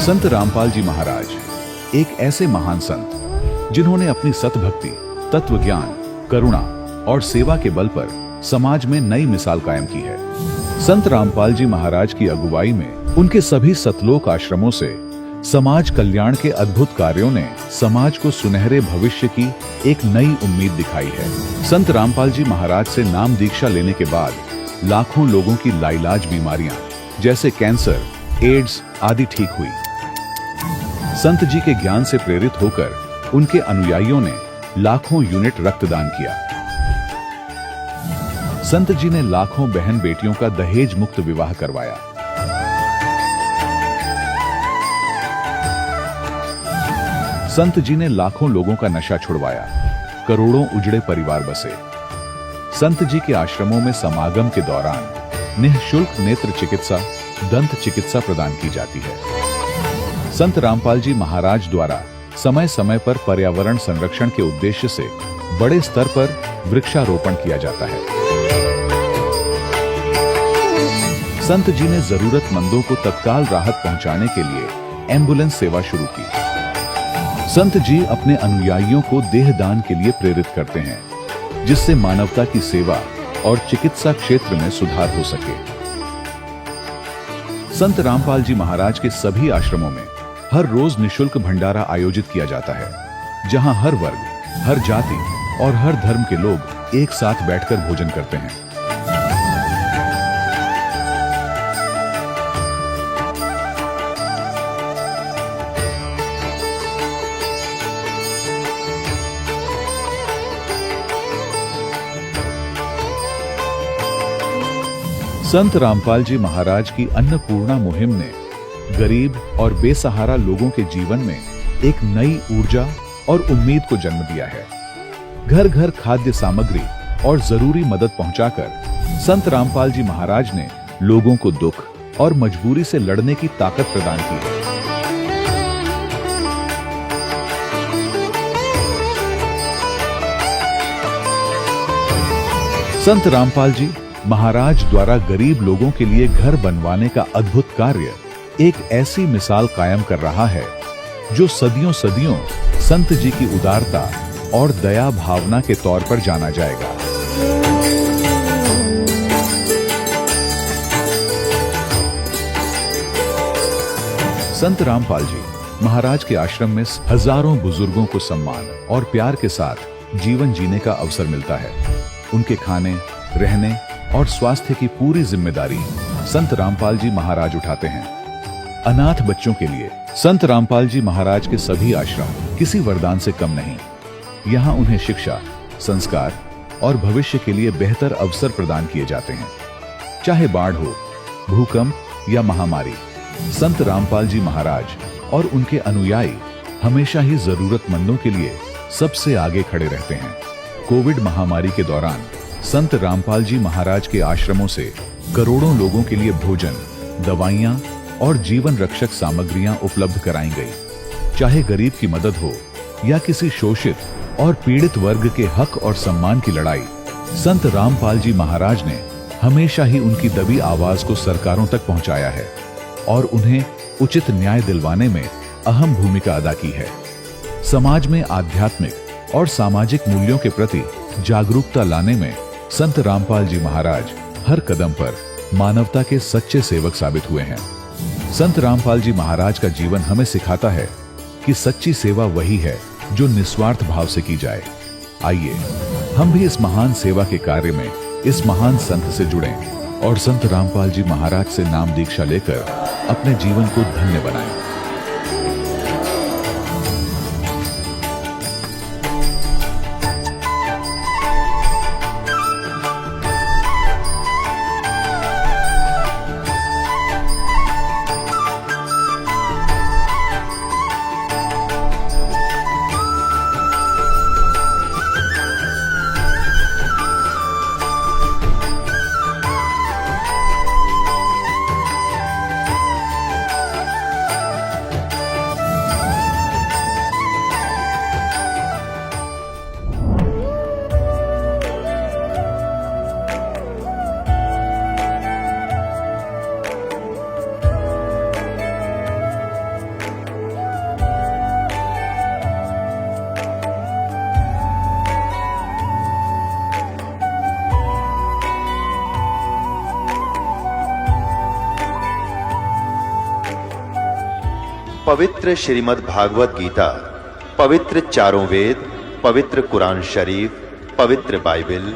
संत रामपाल जी महाराज एक ऐसे महान संत जिन्होंने अपनी सतभक्ति, तत्व ज्ञान, करुणा और सेवा के बल पर समाज में नई मिसाल कायम की है। संत रामपाल जी महाराज की अगुवाई में उनके सभी सतलोक आश्रमों से समाज कल्याण के अद्भुत कार्यों ने समाज को सुनहरे भविष्य की एक नई उम्मीद दिखाई है। संत रामपाल जी महाराज से नाम दीक्षा लेने के बाद लाखों लोगों की लाइलाज बीमारियां जैसे कैंसर, एड्स आदि ठीक हुई। संत जी के ज्ञान से प्रेरित होकर उनके अनुयायियों ने लाखों यूनिट रक्तदान किया। संत जी ने लाखों बहन बेटियों का दहेज मुक्त विवाह करवाया। संत जी ने लाखों लोगों का नशा छुड़वाया, करोड़ों उजड़े परिवार बसे। संत जी के आश्रमों में समागम के दौरान निःशुल्क नेत्र चिकित्सा, दंत चिकित्सा प्रदान की जाती है। संत रामपाल जी महाराज द्वारा समय समय पर पर्यावरण संरक्षण के उद्देश्य से बड़े स्तर पर वृक्षारोपण किया जाता है। संत जी ने जरूरतमंदों को तत्काल राहत पहुंचाने के लिए एम्बुलेंस सेवा शुरू की। संत जी अपने अनुयायियों को देहदान के लिए प्रेरित करते हैं, जिससे मानवता की सेवा और चिकित्सा क्षेत्र में सुधार हो सके। संत रामपाल जी महाराज के सभी आश्रमों में हर रोज निःशुल्क भंडारा आयोजित किया जाता है, जहां हर वर्ग, हर जाति और हर धर्म के लोग एक साथ बैठकर भोजन करते हैं। संत रामपाल जी महाराज की अन्नपूर्णा मुहिम ने गरीब और बेसहारा लोगों के जीवन में एक नई ऊर्जा और उम्मीद को जन्म दिया है। घर घर खाद्य सामग्री और जरूरी मदद पहुंचाकर संत रामपाल जी महाराज ने लोगों को दुख और मजबूरी से लड़ने की ताकत प्रदान की है। संत रामपाल जी महाराज द्वारा गरीब लोगों के लिए घर बनवाने का अद्भुत कार्य एक ऐसी मिसाल कायम कर रहा है जो सदियों सदियों संत जी की उदारता और दया भावना के तौर पर जाना जाएगा। संत रामपाल जी महाराज के आश्रम में हजारों बुजुर्गों को सम्मान और प्यार के साथ जीवन जीने का अवसर मिलता है। उनके खाने, रहने और स्वास्थ्य की पूरी जिम्मेदारी संत रामपाल जी महाराज उठाते हैं। अनाथ बच्चों के लिए संत रामपाल जी महाराज के सभी आश्रम किसी वरदान से कम नहीं। यहाँ उन्हें शिक्षा, संस्कार और भविष्य के लिए बेहतर अवसर प्रदान किए जाते हैं। चाहे बाढ़ हो, भूकंप या महामारी, संत रामपाल जी महाराज और उनके अनुयायी हमेशा ही जरूरतमंदों के लिए सबसे आगे खड़े रहते हैं। कोविड महामारी के दौरान संत रामपाल जी महाराज के आश्रमों से करोड़ों लोगों के लिए भोजन, दवाइयां और जीवन रक्षक सामग्रियां उपलब्ध कराई गई। चाहे गरीब की मदद हो या किसी शोषित और पीड़ित वर्ग के हक और सम्मान की लड़ाई, संत रामपाल जी महाराज ने हमेशा ही उनकी दबी आवाज को सरकारों तक पहुंचाया है और उन्हें उचित न्याय दिलवाने में अहम भूमिका अदा की है। समाज में आध्यात्मिक और सामाजिक मूल्यों के प्रति जागरूकता लाने में संत रामपाल जी महाराज हर कदम पर मानवता के सच्चे सेवक साबित हुए हैं। संत रामपाल जी महाराज का जीवन हमें सिखाता है कि सच्ची सेवा वही है जो निस्वार्थ भाव से की जाए। आइए हम भी इस महान सेवा के कार्य में इस महान संत से जुड़ें और संत रामपाल जी महाराज से नाम दीक्षा लेकर अपने जीवन को धन्य बनाएं। पवित्र श्रीमद् भागवत गीता, पवित्र चारों वेद, पवित्र कुरान शरीफ, पवित्र बाइबल,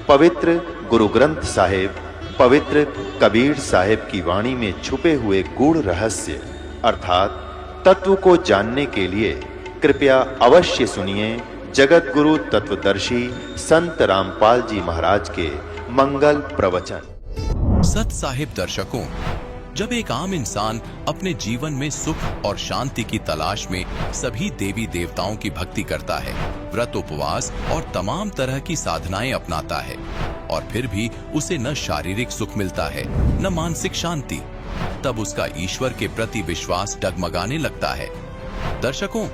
पवित्र गुरु ग्रंथ साहिब, पवित्र कबीर साहिब की वाणी में छुपे हुए गूढ़ रहस्य अर्थात तत्व को जानने के लिए कृपया अवश्य सुनिए जगत गुरु तत्वदर्शी संत रामपाल जी महाराज के मंगल प्रवचन। सत साहिब दर्शकों, जब एक आम इंसान अपने जीवन में सुख और शांति की तलाश में सभी देवी देवताओं की भक्ति करता है, व्रत उपवास और तमाम तरह की साधनाएं अपनाता है और फिर भी उसे न शारीरिक सुख मिलता है न मानसिक शांति, तब उसका ईश्वर के प्रति विश्वास डगमगाने लगता है। दर्शकों,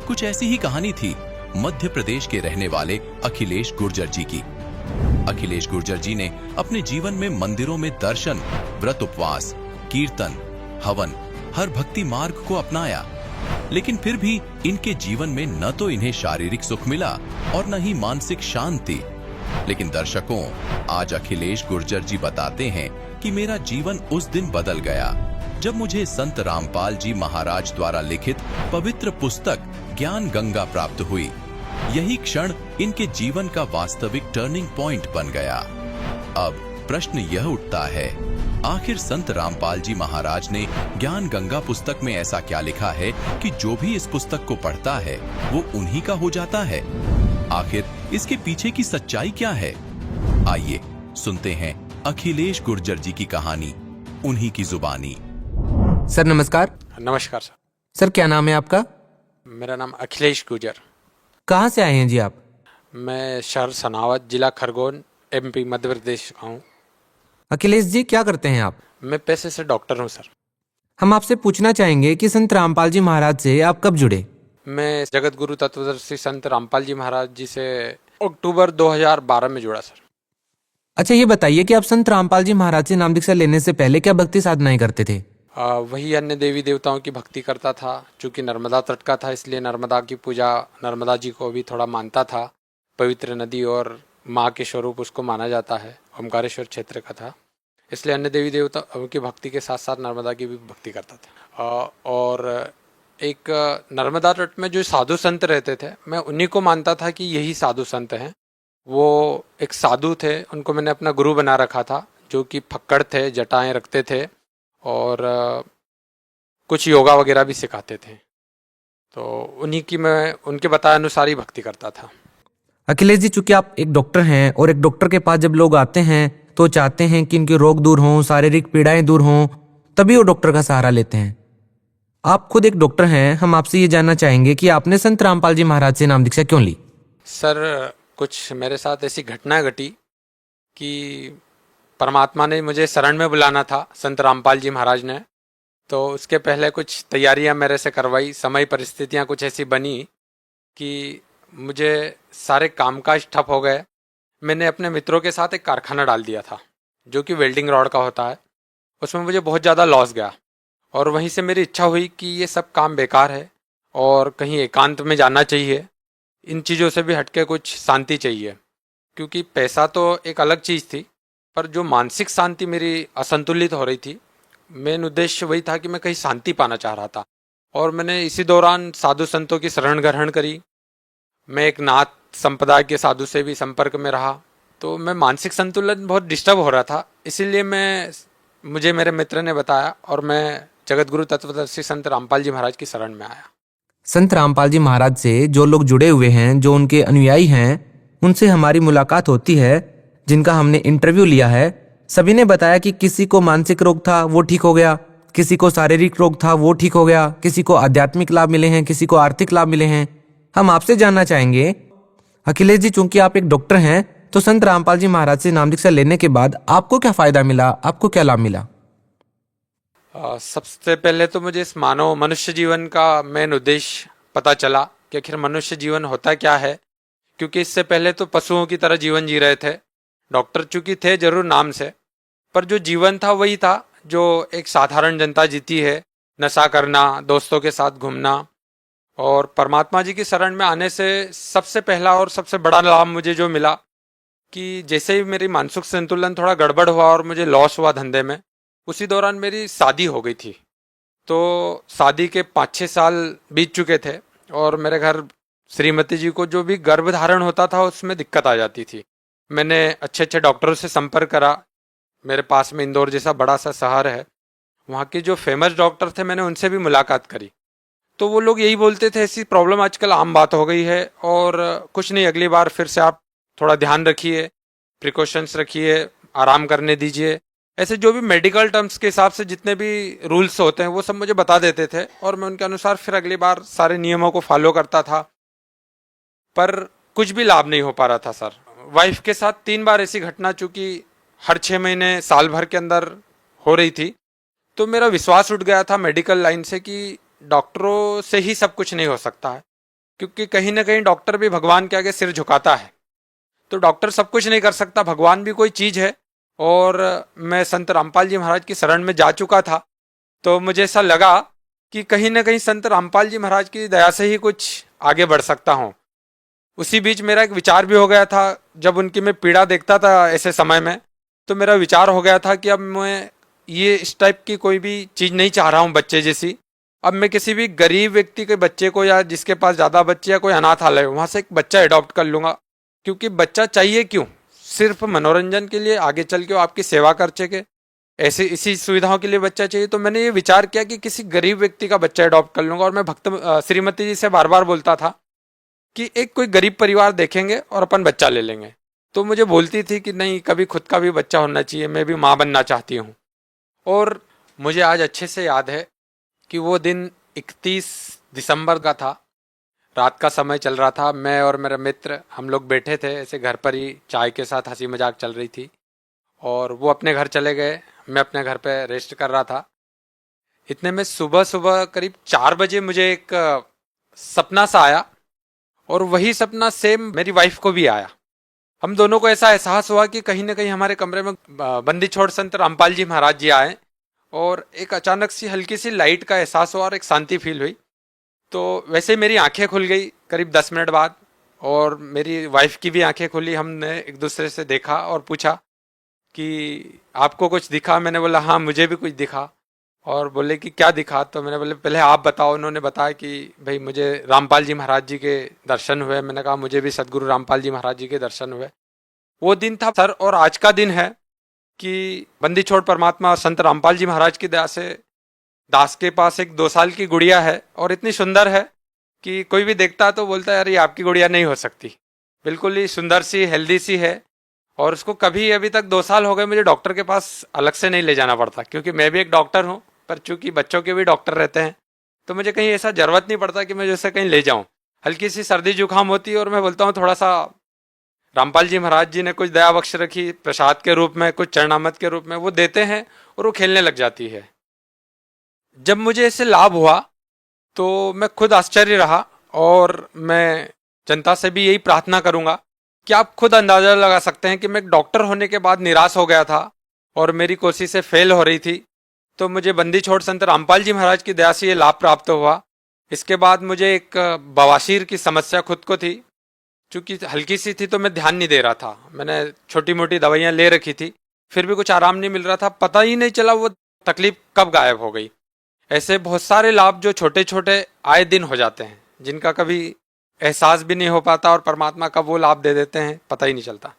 कुछ ऐसी ही कहानी थी मध्य प्रदेश के रहने वाले अखिलेश गुर्जर जी की। अखिलेश गुर्जर जी ने अपने जीवन में मंदिरों में दर्शन, व्रत उपवास, कीर्तन, हवन, हर भक्ति मार्ग को अपनाया, लेकिन फिर भी इनके जीवन में न तो इन्हें शारीरिक सुख मिला और न ही मानसिक शांति। लेकिन दर्शकों, आज अखिलेश गुर्जर जी बताते हैं कि मेरा जीवन उस दिन बदल गया जब मुझे संत रामपाल जी महाराज द्वारा लिखित पवित्र पुस्तक ज्ञान गंगा प्राप्त हुई। यही क्षण इनके जीवन का वास्तविक टर्निंग पॉइंट बन गया। अब प्रश्न यह उठता है, आखिर संत रामपाल जी महाराज ने ज्ञान गंगा पुस्तक में ऐसा क्या लिखा है कि जो भी इस पुस्तक को पढ़ता है वो उन्हीं का हो जाता है? आखिर इसके पीछे की सच्चाई क्या है? आइए सुनते हैं अखिलेश गुर्जर जी की कहानी, उन्हीं की जुबानी। सर नमस्कार। नमस्कार सर। सर क्या नाम है आपका? मेरा नाम अखिलेश गुर्जर। कहाँ से आए हैं जी आप? मैं शहर सनावत, जिला खरगोन, एमपी मध्य प्रदेश का हूँ। अखिलेश जी क्या करते हैं आप? मैं पेशे से डॉक्टर हूँ सर। हम आपसे पूछना चाहेंगे कि संत रामपाल जी महाराज से आप कब जुड़े? मैं जगत गुरु तत्वदर्शी संत रामपाल जी महाराज जी से अक्टूबर 2012 में जुड़ा सर। अच्छा ये बताइए कि आप संत रामपाल जी महाराज से नाम दीक्षा लेने से पहले क्या भक्ति साधनाएं करते थे? वही अन्य देवी देवताओं की भक्ति करता था। चूँकि नर्मदा तट का था इसलिए नर्मदा की पूजा, नर्मदा जी को भी थोड़ा मानता था। पवित्र नदी और माँ के स्वरूप उसको माना जाता है। ओमकारेश्वर क्षेत्र का था, इसलिए अन्य देवी देवताओं की भक्ति के साथ साथ नर्मदा की भी भक्ति करता था। और एक नर्मदा तट में जो साधु संत रहते थे, मैं उन्हीं को मानता था कि यही साधु संत हैं। वो एक साधु थे, उनको मैंने अपना गुरु बना रखा था, जो कि फक्कड़ थे, जटाएं रखते थे और कुछ योगा वगैरह भी सिखाते थे। तो उन्हीं की मैं उनके बताए अनुसार ही भक्ति करता था। अखिलेश जी, चूंकि आप एक डॉक्टर हैं और एक डॉक्टर के पास जब लोग आते हैं तो चाहते हैं कि इनके रोग दूर हों, शारीरिक पीड़ाएं दूर हों, तभी वो डॉक्टर का सहारा लेते हैं। आप खुद एक डॉक्टर हैं, हम आपसे ये जानना चाहेंगे कि आपने संत रामपाल जी महाराज से नाम दीक्षा क्यों ली? सर, कुछ मेरे साथ ऐसी घटना घटी कि परमात्मा ने मुझे शरण में बुलाना था, संत रामपाल जी महाराज ने। तो उसके पहले कुछ तैयारियां मेरे से करवाई। समय परिस्थितियां कुछ ऐसी बनी कि मुझे सारे कामकाज ठप हो गए। मैंने अपने मित्रों के साथ एक कारखाना डाल दिया था जो कि वेल्डिंग रॉड का होता है। उसमें मुझे बहुत ज़्यादा लॉस गया और वहीं से मेरी इच्छा हुई कि ये सब काम बेकार है और कहीं एकांत में जाना चाहिए। इन चीज़ों से भी हटके कुछ शांति चाहिए, क्योंकि पैसा तो एक अलग चीज़ थी, पर जो मानसिक शांति मेरी असंतुलित हो रही थी, मेन उद्देश्य वही था कि मैं कहीं शांति पाना चाह रहा था। और मैंने इसी दौरान साधु संतों की शरण ग्रहण करी। मैं एक नाथ संप्रदाय के साधु से भी संपर्क में रहा, तो मैं मानसिक संतुलन बहुत डिस्टर्ब हो रहा था। इसीलिए मुझे मेरे मित्र ने बताया और मैं जगत गुरु तत्वदर्शी संत रामपाल जी महाराज की शरण में आया। संत रामपाल जी महाराज से जो लोग जुड़े हुए हैं, जो उनके अनुयायी हैं, उनसे हमारी मुलाकात होती है, जिनका हमने इंटरव्यू लिया है, सभी ने बताया कि किसी को मानसिक रोग था वो ठीक हो गया, किसी को शारीरिक रोग था वो ठीक हो गया, किसी को आध्यात्मिक लाभ मिले हैं, किसी को आर्थिक लाभ मिले हैं। हम आपसे जानना चाहेंगे अखिलेश जी, चूंकि आप एक डॉक्टर हैं, तो संत रामपाल जी महाराज से नाम दीक्षा लेने के बाद आपको क्या फायदा मिला, आपको क्या लाभ मिला? सबसे पहले तो मुझे इस मानव मनुष्य जीवन का मेन उद्देश्य पता चला कि आखिर मनुष्य जीवन होता क्या है। क्योंकि इससे पहले तो पशुओं की तरह जीवन जी रहे थे। डॉक्टर चूंकि थे जरूर नाम से, पर जो जीवन था वही था जो एक साधारण जनता जीती है। नशा करना, दोस्तों के साथ घूमना। और परमात्मा जी की शरण में आने से सबसे पहला और सबसे बड़ा लाभ मुझे जो मिला कि जैसे ही मेरी मानसिक संतुलन थोड़ा गड़बड़ हुआ और मुझे लॉस हुआ धंधे में, उसी दौरान मेरी शादी हो गई थी। तो शादी के 5-6 साल बीत चुके थे और मेरे घर श्रीमती जी को जो भी गर्भधारण होता था उसमें दिक्कत आ जाती थी। मैंने अच्छे अच्छे डॉक्टरों से संपर्क करा। मेरे पास में इंदौर जैसा बड़ा सा शहर है, वहाँ के जो फेमस डॉक्टर थे मैंने उनसे भी मुलाकात करी। तो वो लोग यही बोलते थे ऐसी प्रॉब्लम आजकल आम बात हो गई है और कुछ नहीं, अगली बार फिर से आप थोड़ा ध्यान रखिए, प्रिकॉशंस रखिए, आराम करने दीजिए। ऐसे जो भी मेडिकल टर्म्स के हिसाब से जितने भी रूल्स होते हैं वो सब मुझे बता देते थे और मैं उनके अनुसार फिर अगली बार सारे नियमों को फॉलो करता था, पर कुछ भी लाभ नहीं हो पा रहा था सर। वाइफ के साथ 3 बार ऐसी घटना चूंकि हर 6 महीने साल भर के अंदर हो रही थी, तो मेरा विश्वास उठ गया था मेडिकल लाइन से कि डॉक्टरों से ही सब कुछ नहीं हो सकता है, क्योंकि कहीं ना कहीं डॉक्टर भी भगवान के आगे सिर झुकाता है। तो डॉक्टर सब कुछ नहीं कर सकता, भगवान भी कोई चीज़ है। और मैं संत रामपाल जी महाराज की शरण में जा चुका था, तो मुझे ऐसा लगा कि कहीं ना कहीं संत रामपाल जी महाराज की दया से ही कुछ आगे बढ़ सकता हूँ। उसी बीच मेरा एक विचार भी हो गया था, जब उनकी मैं पीड़ा देखता था ऐसे समय में, तो मेरा विचार हो गया था कि अब मैं ये इस टाइप की कोई भी चीज़ नहीं चाह रहा हूँ बच्चे जैसी। अब मैं किसी भी गरीब व्यक्ति के बच्चे को या जिसके पास ज़्यादा बच्चे या कोई अनाथालय हो वहाँ से एक बच्चा अडॉप्ट कर लूँगा, क्योंकि बच्चा चाहिए क्यों, सिर्फ मनोरंजन के लिए, आगे चल के वो आपकी सेवा कर सके, ऐसे इसी सुविधाओं के लिए बच्चा चाहिए। तो मैंने ये विचार किया कि किसी गरीब व्यक्ति का बच्चा अडॉप्ट कर लूँगा। और मैं श्रीमती जी से बार बार बोलता था कि एक कोई गरीब परिवार देखेंगे और अपन बच्चा ले लेंगे। तो मुझे बोलती थी कि नहीं, कभी खुद का भी बच्चा होना चाहिए, मैं भी माँ बनना चाहती हूँ। और मुझे आज अच्छे से याद है कि वो दिन 31 दिसंबर का था, रात का समय चल रहा था। मैं और मेरा मित्र हम लोग बैठे थे ऐसे घर पर ही, चाय के साथ हंसी मजाक चल रही थी, और वो अपने घर चले गए, मैं अपने घर पे रेस्ट कर रहा था। इतने में सुबह सुबह करीब 4 बजे मुझे एक सपना सा आया, और वही सपना सेम मेरी वाइफ को भी आया। हम दोनों को ऐसा एहसास हुआ कि कहीं ना कहीं हमारे कमरे में बंदी छोड़ संत रामपाल जी महाराज जी आए, और एक अचानक सी हल्की सी लाइट का एहसास हुआ और एक शांति फील हुई। तो वैसे ही मेरी आंखें खुल गई करीब 10 मिनट बाद, और मेरी वाइफ की भी आंखें खुली। हमने एक दूसरे से देखा और पूछा कि आपको कुछ दिखा? मैंने बोला हाँ, मुझे भी कुछ दिखा। और बोले कि क्या दिखा? तो मैंने बोले पहले आप बताओ। उन्होंने बताया कि भाई मुझे रामपाल जी महाराज जी के दर्शन हुए। मैंने कहा मुझे भी सदगुरु रामपाल जी महाराज जी के दर्शन हुए। वो दिन था सर, और आज का दिन है कि बंदी छोड़ परमात्मा संत रामपाल जी महाराज की दया से दास के पास एक 2 साल की गुड़िया है, और इतनी सुंदर है कि कोई भी देखता तो बोलता है यार ये आपकी गुड़िया नहीं हो सकती। बिल्कुल ही सुंदर सी, हेल्दी सी है, और उसको कभी अभी तक 2 साल हो गए मुझे डॉक्टर के पास अलग से नहीं ले जाना पड़ता, क्योंकि मैं भी एक डॉक्टर हूँ, पर चूंकि बच्चों के भी डॉक्टर रहते हैं तो मुझे कहीं ऐसा जरूरत नहीं पड़ता कि मैं जैसे कहीं ले जाऊँ। हल्की सी सर्दी जुकाम होती है और मैं बोलता हूँ थोड़ा सा रामपाल जी महाराज जी ने कुछ दया बख्श रखी, प्रसाद के रूप में, कुछ चरणामृत के रूप में वो देते हैं, और वो खेलने लग जाती है। जब मुझे इससे लाभ हुआ तो मैं खुद आश्चर्य रहा, और मैं जनता से भी यही प्रार्थना करूंगा कि आप खुद अंदाजा लगा सकते हैं कि मैं एक डॉक्टर होने के बाद निराश हो गया था और मेरी कोशिशें फेल हो रही थी। तो मुझे बंदी छोड़ संत रामपाल जी महाराज की दया से ये लाभ प्राप्त हुआ। इसके बाद मुझे एक बवासीर की समस्या खुद को थी, चूँकि हल्की सी थी तो मैं ध्यान नहीं दे रहा था। मैंने छोटी मोटी दवाइयाँ ले रखी थी, फिर भी कुछ आराम नहीं मिल रहा था। पता ही नहीं चला वो तकलीफ कब गायब हो गई। ऐसे बहुत सारे लाभ जो छोटे छोटे आए दिन हो जाते हैं, जिनका कभी एहसास भी नहीं हो पाता, और परमात्मा कब वो लाभ दे देते हैं पता ही नहीं चलता।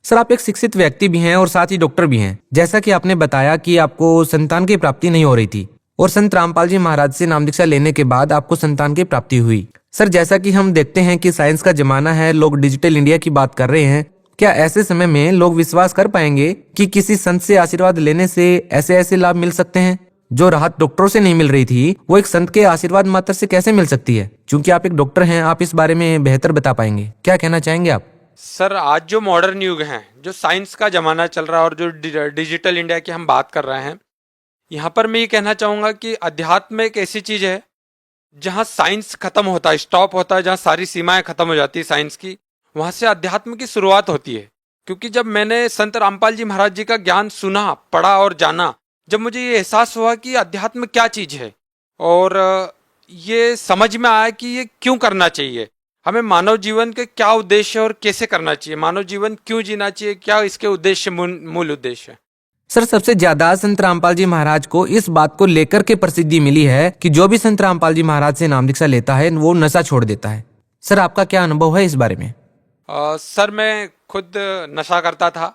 सर, आप एक शिक्षित व्यक्ति भी हैं और साथ ही डॉक्टर भी हैं। जैसा कि आपने बताया कि आपको संतान की प्राप्ति नहीं हो रही थी, और संत रामपाल जी महाराज से नाम दीक्षा लेने के बाद आपको संतान की प्राप्ति हुई। सर, जैसा कि हम देखते हैं कि साइंस का जमाना है, लोग डिजिटल इंडिया की बात कर रहे हैं, क्या ऐसे समय में लोग विश्वास कर पाएंगे कि किसी संत से आशीर्वाद लेने से ऐसे ऐसे लाभ मिल सकते हैं? जो राहत डॉक्टरों से नहीं मिल रही थी वो एक संत के आशीर्वाद मात्र से कैसे मिल सकती है? क्योंकि आप एक डॉक्टर हैं, आप इस बारे में बेहतर बता पाएंगे। क्या कहना चाहेंगे आप? सर, आज जो मॉडर्न युग है, जो साइंस का जमाना चल रहा है, और जो डिजिटल इंडिया की हम बात कर रहे हैं, यहाँ पर मैं ये कहना चाहूँगा कि अध्यात्म एक ऐसी चीज़ है जहाँ साइंस खत्म होता है, स्टॉप होता है, जहाँ सारी सीमाएं खत्म हो जाती है साइंस की, वहाँ से अध्यात्म की शुरुआत होती है। क्योंकि जब मैंने संत रामपाल जी महाराज जी का ज्ञान सुना, पढ़ा और जाना, जब मुझे ये एहसास हुआ कि अध्यात्म क्या चीज़ है, और ये समझ में आया कि ये क्यों करना चाहिए, हमें मानव जीवन के क्या उद्देश्य है और कैसे करना चाहिए, मानव जीवन क्यों जीना चाहिए, क्या इसके उद्देश्य, मूल उद्देश्य है। सर, सबसे ज्यादा संत रामपाल जी महाराज को इस बात को लेकर के प्रसिद्धि मिली है कि जो भी संत रामपाल जी महाराज से नाम दीक्षा लेता है वो नशा छोड़ देता है। सर, आपका क्या अनुभव है इस बारे में? सर, मैं खुद नशा करता था,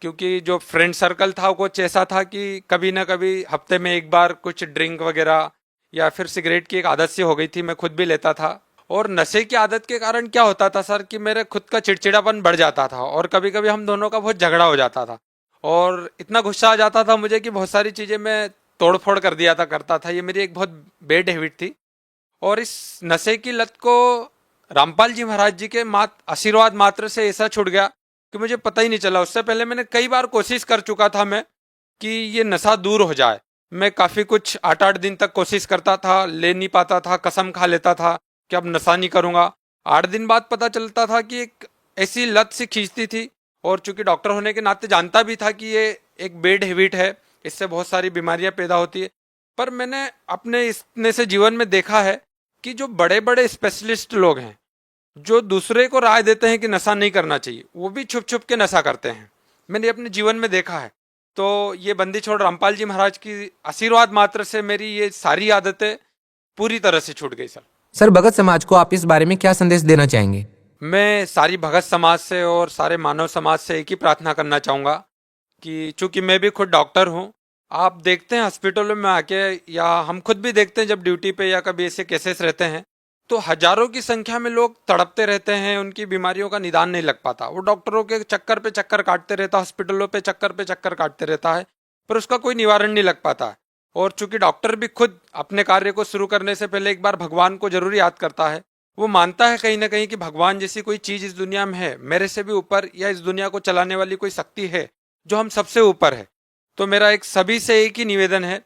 क्योंकि जो फ्रेंड सर्कल था वो कुछ ऐसा था कि कभी ना कभी हफ्ते में एक बार कुछ ड्रिंक वगैरह या फिर सिगरेट की एक आदत सी हो गई थी, मैं खुद भी लेता था। और नशे की आदत के कारण क्या होता था सर कि मेरे खुद का चिड़चिड़ापन बढ़ जाता था और कभी कभी हम दोनों का बहुत झगड़ा हो जाता था और इतना गुस्सा आ जाता था मुझे कि बहुत सारी चीज़ें मैं तोड़ फोड़ कर दिया था करता था। ये मेरी एक बहुत बैड हैबिट थी और इस नशे की लत को रामपाल जी महाराज जी के आशीर्वाद मात्र से ऐसा छूट गया कि मुझे पता ही नहीं चला। उससे पहले मैंने कई बार कोशिश कर चुका था मैं कि ये नशा दूर हो जाए। मैं काफ़ी कुछ 8-8 दिन तक कोशिश करता था, ले नहीं पाता था, कसम खा लेता था कि अब नशा नहीं करूँगा। 8 दिन बाद पता चलता था कि एक ऐसी लत सी खींचती थी और चूंकि डॉक्टर होने के नाते जानता भी था कि ये एक बैड हैबिट है, इससे बहुत सारी बीमारियां पैदा होती है। पर मैंने अपने इतने से जीवन में देखा है कि जो बड़े बड़े स्पेशलिस्ट लोग हैं जो दूसरे को राय देते हैं कि नशा नहीं करना चाहिए, वो भी छुप छुप के नशा करते हैं। मैंने अपने जीवन में देखा है। तो ये बंदी छोड़ रामपाल जी महाराज की आशीर्वाद मात्र से मेरी ये सारी आदतें पूरी तरह से छूट गई सर। सर, भगत समाज को आप इस बारे में क्या संदेश देना चाहेंगे? मैं सारी भगत समाज से और सारे मानव समाज से एक ही प्रार्थना करना चाहूँगा कि चूंकि मैं भी खुद डॉक्टर हूँ, आप देखते हैं हॉस्पिटलों में आके या हम खुद भी देखते हैं जब ड्यूटी पे या कभी ऐसे केसेस रहते हैं तो हजारों की संख्या में लोग तड़पते रहते हैं, उनकी बीमारियों का निदान नहीं लग पाता। वो डॉक्टरों के चक्कर पे चक्कर काटते रहता, हॉस्पिटलों पे चक्कर काटते रहता है, पर उसका कोई निवारण नहीं लग पाता है। और चूंकि डॉक्टर भी खुद अपने कार्य को शुरू करने से पहले एक बार भगवान को जरूर याद करता है। वो मानता है कहीं ना कहीं कि भगवान जैसी कोई चीज इस दुनिया में है, मेरे से भी ऊपर, या इस दुनिया को चलाने वाली कोई शक्ति है जो हम सबसे ऊपर है। तो मेरा एक सभी से एक ही निवेदन है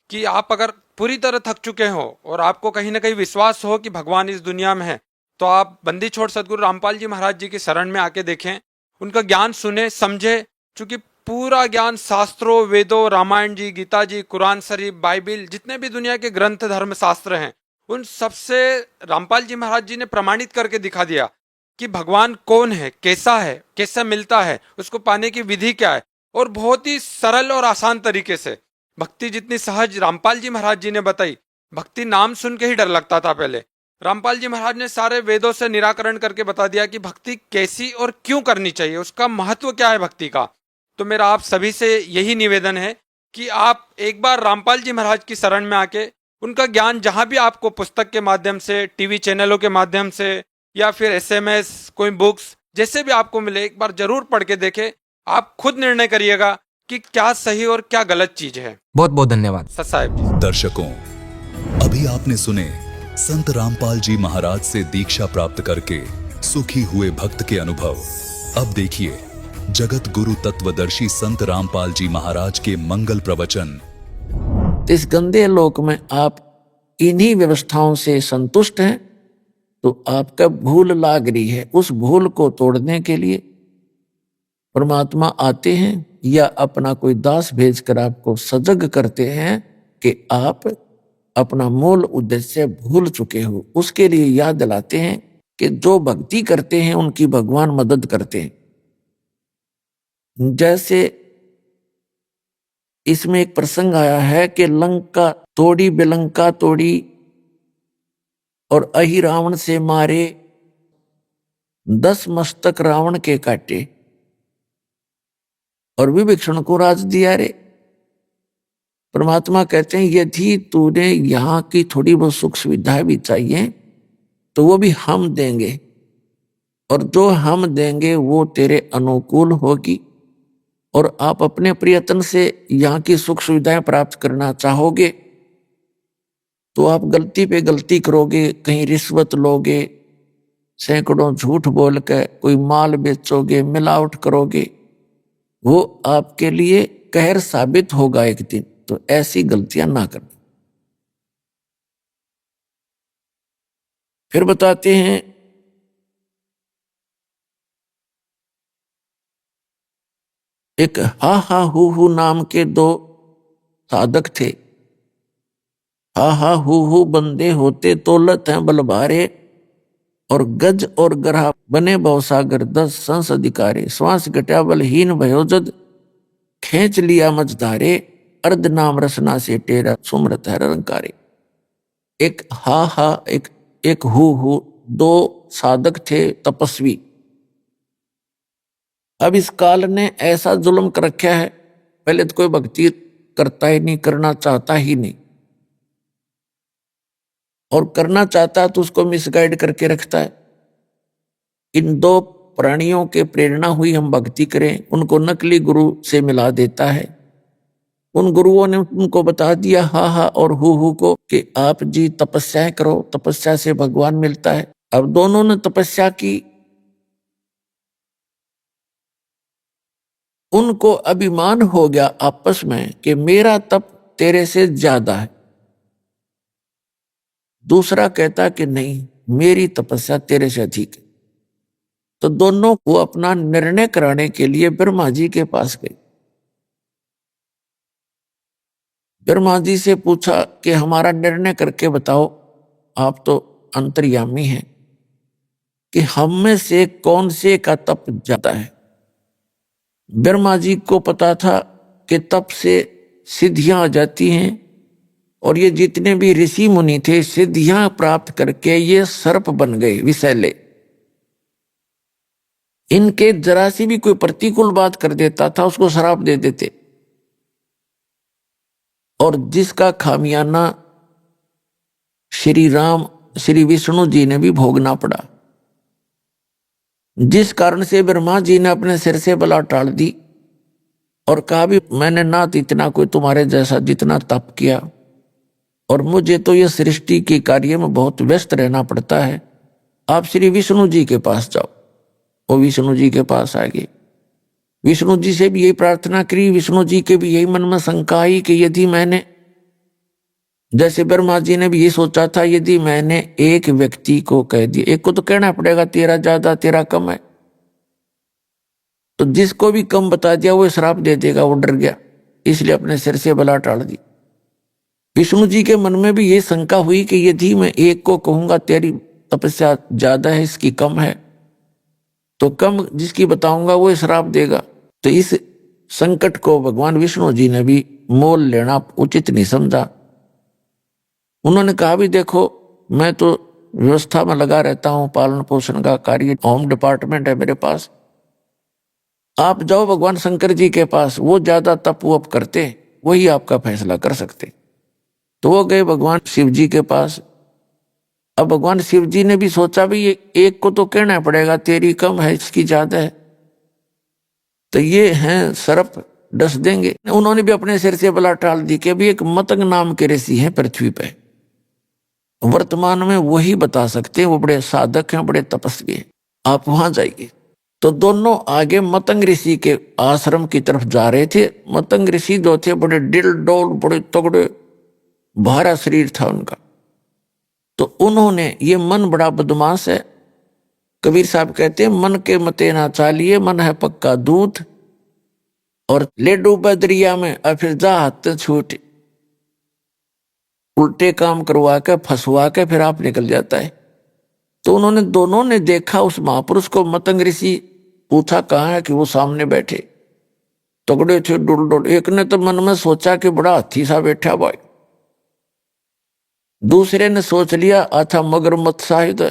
कि आप अगर पूरी तरह थक चुके हो और आपको कहीं ना कहीं विश्वास हो कि भगवान इस दुनिया में है, तो आप बंदी छोड़ सदगुरु रामपाल जी महाराज जी की शरण में आके देखें, उनका ज्ञान सुने समझे। चूंकि पूरा ज्ञान शास्त्रों, वेदों, रामायण जी, गीता जी, कुरान शरीफ, बाइबिल, जितने भी दुनिया के ग्रंथ धर्म शास्त्र हैं, उन सबसे रामपाल जी महाराज जी ने प्रमाणित करके दिखा दिया कि भगवान कौन है, कैसा है, कैसा मिलता है, उसको पाने की विधि क्या है। और बहुत ही सरल और आसान तरीके से भक्ति जितनी सहज रामपाल जी महाराज जी ने बताई। भक्ति नाम सुन के ही डर लगता था पहले। रामपाल जी महाराज ने सारे वेदों से निराकरण करके बता दिया कि भक्ति कैसी और क्यों करनी चाहिए, उसका महत्व क्या है भक्ति का। तो मेरा आप सभी से यही निवेदन है कि आप एक बार रामपाल जी महाराज की शरण में आके उनका ज्ञान जहां भी आपको पुस्तक के माध्यम से, टीवी चैनलों के माध्यम से या फिर SMS, कोई बुक्स, जैसे भी आपको मिले, एक बार जरूर पढ़ के देखे। आप खुद निर्णय करिएगा कि क्या सही और क्या गलत चीज है। बहुत बहुत धन्यवाद सत साहिब जी। दर्शकों, अभी आपने सुने संत रामपाल जी महाराज से दीक्षा प्राप्त करके सुखी हुए भक्त के अनुभव। अब देखिए जगत गुरु तत्वदर्शी संत रामपाल जी महाराज के मंगल प्रवचन। इस गंदे लोक में आप इन्हीं व्यवस्थाओं से संतुष्ट हैं तो आपका भूल लाग रही है। उस भूल को तोड़ने के लिए परमात्मा आते हैं या अपना कोई दास भेजकर आपको सजग करते हैं कि आप अपना मूल उद्देश्य भूल चुके हो। उसके लिए याद दिलाते हैं कि जो भक्ति करते हैं उनकी भगवान मदद करते हैं। जैसे इसमें एक प्रसंग आया है कि लंका तोड़ी, बिलंका तोड़ी और अहि रावण से मारे, 10 मस्तक रावण के काटे और विभीषण को राज दिया रे। परमात्मा कहते हैं यदि तूने यहाँ की थोड़ी बहुत सुख सुविधाएं भी चाहिए तो वो भी हम देंगे, और जो हम देंगे वो तेरे अनुकूल होगी। और आप अपने प्रयत्न से यहाँ की सुख सुविधाएं प्राप्त करना चाहोगे तो आप गलती पे गलती करोगे, कहीं रिश्वत लोगे, सैकड़ों झूठ बोल के कोई माल बेचोगे, मिलावट करोगे, वो आपके लिए कहर साबित होगा एक दिन। तो ऐसी गलतियां ना करना। फिर बताते हैं एक हा हा हु नाम के 2 साधक थे। हा हा हु बंदे होते तोलत हैं बल भारे, और गज और गरहा बने भवसागर 10 संस अधिकारी। श्वास घटा बलहीन भयो जद, खींच लिया मझधारे, अर्ध नाम रसना से टेरा सुमरत है रंकारे। एक हा हा, एक हु, दो साधक थे तपस्वी। अब इस काल ने ऐसा जुल्म कर रखा है, पहले तो कोई भक्ति करता ही नहीं, करना चाहता ही नहीं, और करना चाहता है तो उसको मिसगाइड करके रखता है। इन दो प्राणियों के प्रेरणा हुई हम भक्ति करें, उनको नकली गुरु से मिला देता है। उन गुरुओं ने उनको बता दिया हा हा और हु को कि आप जी तपस्याएं करो, तपस्या से भगवान मिलता है। अब दोनों ने तपस्या की, उनको अभिमान हो गया आपस में कि मेरा तप तेरे से ज्यादा है। दूसरा कहता कि नहीं, मेरी तपस्या तेरे से अधिक है। तो दोनों को अपना निर्णय कराने के लिए ब्रह्मा जी के पास गए। ब्रह्मा जी से पूछा कि हमारा निर्णय करके बताओ, आप तो अंतर्यामी हैं, कि हम में से कौन से का तप ज्यादा है। ब्रह्मा जी को पता था कि तप से सिद्धियां आ जाती हैं, और ये जितने भी ऋषि मुनि थे सिद्धियां प्राप्त करके ये सर्प बन गए विषैले। इनके जरा सी भी कोई प्रतिकूल बात कर देता था उसको श्राप दे देते, और जिसका खामियाना श्री राम श्री विष्णु जी ने भी भोगना पड़ा। जिस कारण से ब्रह्मा जी ने अपने सिर से बला टाल दी और कहा भी मैंने ना इतना कोई तुम्हारे जैसा जितना तप किया, और मुझे तो यह सृष्टि के कार्य में बहुत व्यस्त रहना पड़ता है, आप श्री विष्णु जी के पास जाओ। वो विष्णु जी के पास आ गए। विष्णु जी से भी यही प्रार्थना करी, विष्णु जी के भी यही मन में शंका आई कि यदि मैंने, जैसे ब्रह्मा जी ने भी ये सोचा था, यदि मैंने एक व्यक्ति को कह दिया, एक को तो कहना पड़ेगा तेरा ज्यादा तेरा कम है, तो जिसको भी कम बता दिया वो श्राप दे देगा, वो डर गया, इसलिए अपने सिर से बला टाल दी। विष्णु जी के मन में भी ये शंका हुई कि यदि मैं एक को कहूंगा तेरी तपस्या ज्यादा है इसकी कम है, तो कम जिसकी बताऊंगा वो श्राप देगा। तो इस संकट को भगवान विष्णु जी ने भी मोल लेना उचित नहीं समझा। उन्होंने कहा भी देखो मैं तो व्यवस्था में लगा रहता हूं, पालन पोषण का कार्य, होम डिपार्टमेंट है मेरे पास, आप जाओ भगवान शंकर जी के पास, वो ज्यादा तप वप करते, वही आपका फैसला कर सकते। तो वो गए भगवान शिव जी के पास। अब भगवान शिव जी ने भी सोचा भी ये एक को तो कहना पड़ेगा तेरी कम है इसकी ज्यादा है, तो ये हैं सर्प डस देंगे। उन्होंने भी अपने सिर से बला टाल दी कि अभी एक मतंग नाम के ऋषि हैं पृथ्वी पे, वर्तमान में वही बता सकते हैं, वो बड़े साधक हैं, बड़े तपस्वी हैं, आप वहां जाइए। तो दोनों आगे मतंग ऋषि के आश्रम की तरफ जा रहे थे। मतंग ऋषि जो थे बड़े डिल डोल, बड़े तगड़े, भारा शरीर था उनका। तो उन्होंने, ये मन बड़ा बदमाश है, कबीर साहब कहते हैं मन के मते ना चालिए, मन है पक्का दूध, और ले डूबे दरिया में और फिर जा हाथ छूट, उल्टे काम करवा के फंसवा के फिर आप निकल जाता है। तो उन्होंने दोनों ने देखा उस महापुरुष को। मतंग ऋषि पूछा कहाँ है, कि वो सामने बैठे तगड़े थे डुल डुल। एक ने तो मन में सोचा कि बड़ा हाथी सा बैठा भाई, दूसरे ने सोच लिया अच्छा मगरमच्छ शायद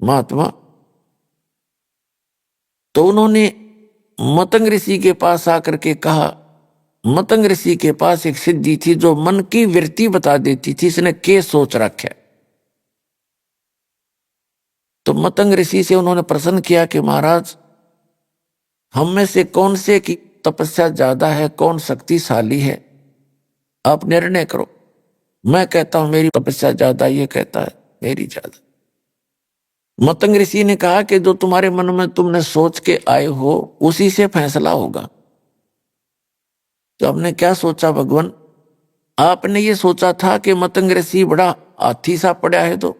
महात्मा। तो उन्होंने मतंग ऋषि के पास आकर के कहा, मतंग ऋषि के पास एक सिद्धि थी जो मन की वृत्ति बता देती थी इसने क्या सोच रखा है। तो मतंग ऋषि से उन्होंने प्रश्न किया कि महाराज हम में से कौन से की तपस्या ज्यादा है, कौन शक्तिशाली है, आप निर्णय करो। मैं कहता हूं मेरी तपस्या ज्यादा, ये कहता है मेरी ज्यादा। मतंग ऋषि ने कहा कि जो तुम्हारे मन में तुमने सोच के आए हो उसी से फैसला होगा। तो आपने क्या सोचा भगवान? आपने ये सोचा था कि मतंग ऋषि बड़ा हाथी सा पड़ा है, तो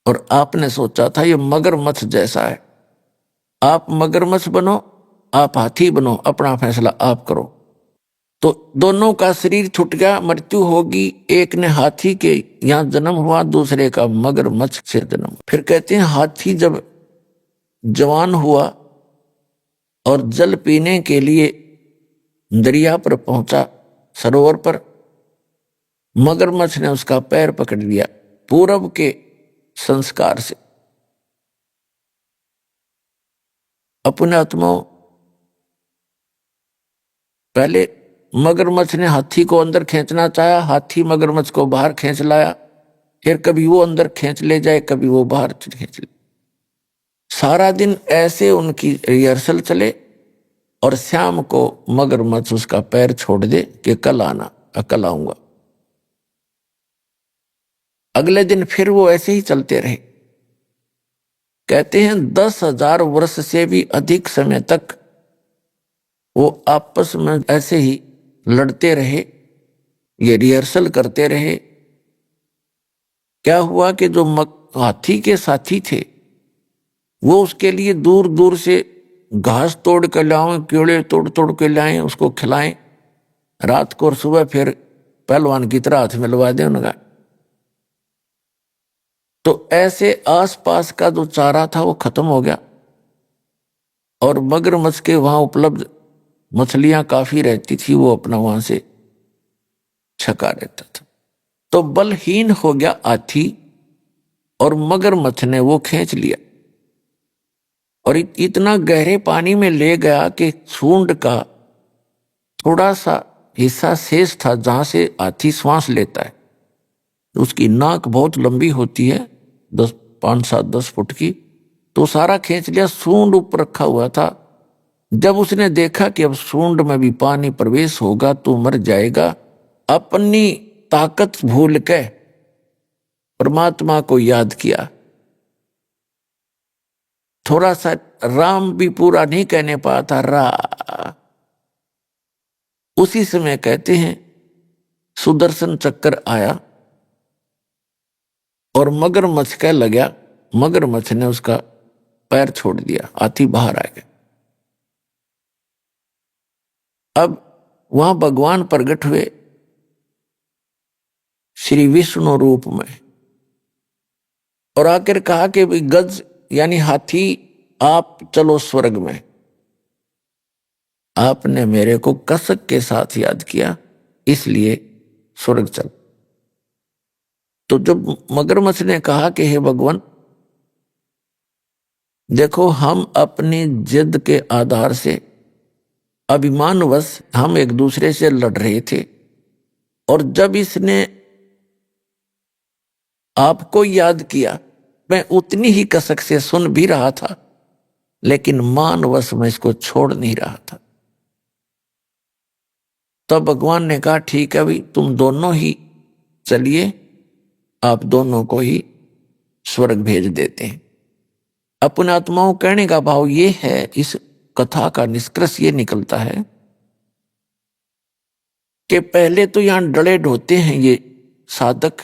और आपने सोचा था ये मगरमच्छ जैसा है। आप मगरमच्छ बनो, आप हाथी बनो, अपना फैसला आप करो। तो दोनों का शरीर छूट गया, मृत्यु होगी। एक ने हाथी के यहां जन्म हुआ, दूसरे का मगरमच्छ से जन्म। फिर कहते हैं हाथी जब जवान हुआ और जल पीने के लिए दरिया पर पहुंचा, सरोवर पर। मगरमच्छ ने उसका पैर पकड़ लिया पूरब के संस्कार से। अपने आत्माओं, पहले मगरमच्छ ने हाथी को अंदर खींचना चाहा, हाथी मगरमच्छ को बाहर खींच लाया, फिर कभी वो अंदर खींच ले जाए, कभी वो बाहर खींच ले। सारा दिन ऐसे उनकी रिहर्सल चले और शाम को मगरमच्छ उसका पैर छोड़ दे कि कल आना, कल आऊंगा। अगले दिन फिर वो ऐसे ही चलते रहे। कहते हैं 10,000 वर्ष से भी अधिक समय तक वो आपस में ऐसे ही लड़ते रहे, ये रिहर्सल करते रहे। क्या हुआ कि जो हाथी के साथी थे वो उसके लिए दूर दूर से घास तोड़ के लाएं, कीड़े तोड़ तोड़ के लाएं, उसको खिलाएं रात को, और सुबह फिर पहलवान की तरह हाथ मिलवा दें उनका। तो ऐसे आसपास का जो चारा था वो खत्म हो गया, और मगरमच्छ के वहां उपलब्ध मछलियां काफी रहती थी, वो अपना वहां से छका रहता था। तो बलहीन हो गया हाथी और मगरमच्छ ने वो खींच लिया और इतना गहरे पानी में ले गया कि सूंड का थोड़ा सा हिस्सा शेष था जहां से हाथी श्वास लेता है। उसकी नाक बहुत लंबी होती है, 5-7-10 फुट की, तो सारा खींच लिया। सूंड ऊपर रखा हुआ था। जब उसने देखा कि अब सूंड में भी पानी प्रवेश होगा तो मर जाएगा, अपनी ताकत भूल के परमात्मा को याद किया। थोड़ा सा राम भी पूरा नहीं कहने पाया था, रा। उसी समय कहते हैं सुदर्शन चक्र आया और मगरमच्छ कह लगा, मगरमच्छ ने उसका पैर छोड़ दिया, हाथी बाहर आ गया। अब वहां भगवान प्रकट हुए श्री विष्णु रूप में और आकर कहा कि गज यानी हाथी आप चलो स्वर्ग में। आपने मेरे को कसक के साथ याद किया, इसलिए स्वर्ग चल। तो जब मगरमच्छ ने कहा कि हे भगवान, देखो हम अपनी जिद के आधार से अभिमानवश हम एक दूसरे से लड़ रहे थे, और जब इसने आपको याद किया मैं उतनी ही कसक से सुन भी रहा था, लेकिन मानवश मैं इसको छोड़ नहीं रहा था। तब भगवान ने कहा ठीक है भाई, तुम दोनों ही चलिए, आप दोनों को ही स्वर्ग भेज देते हैं। अपने आत्माओं कहने का भाव ये है, इस कथा का निष्कर्ष ये निकलता है कि पहले तो यहां डले ढोते हैं ये साधक,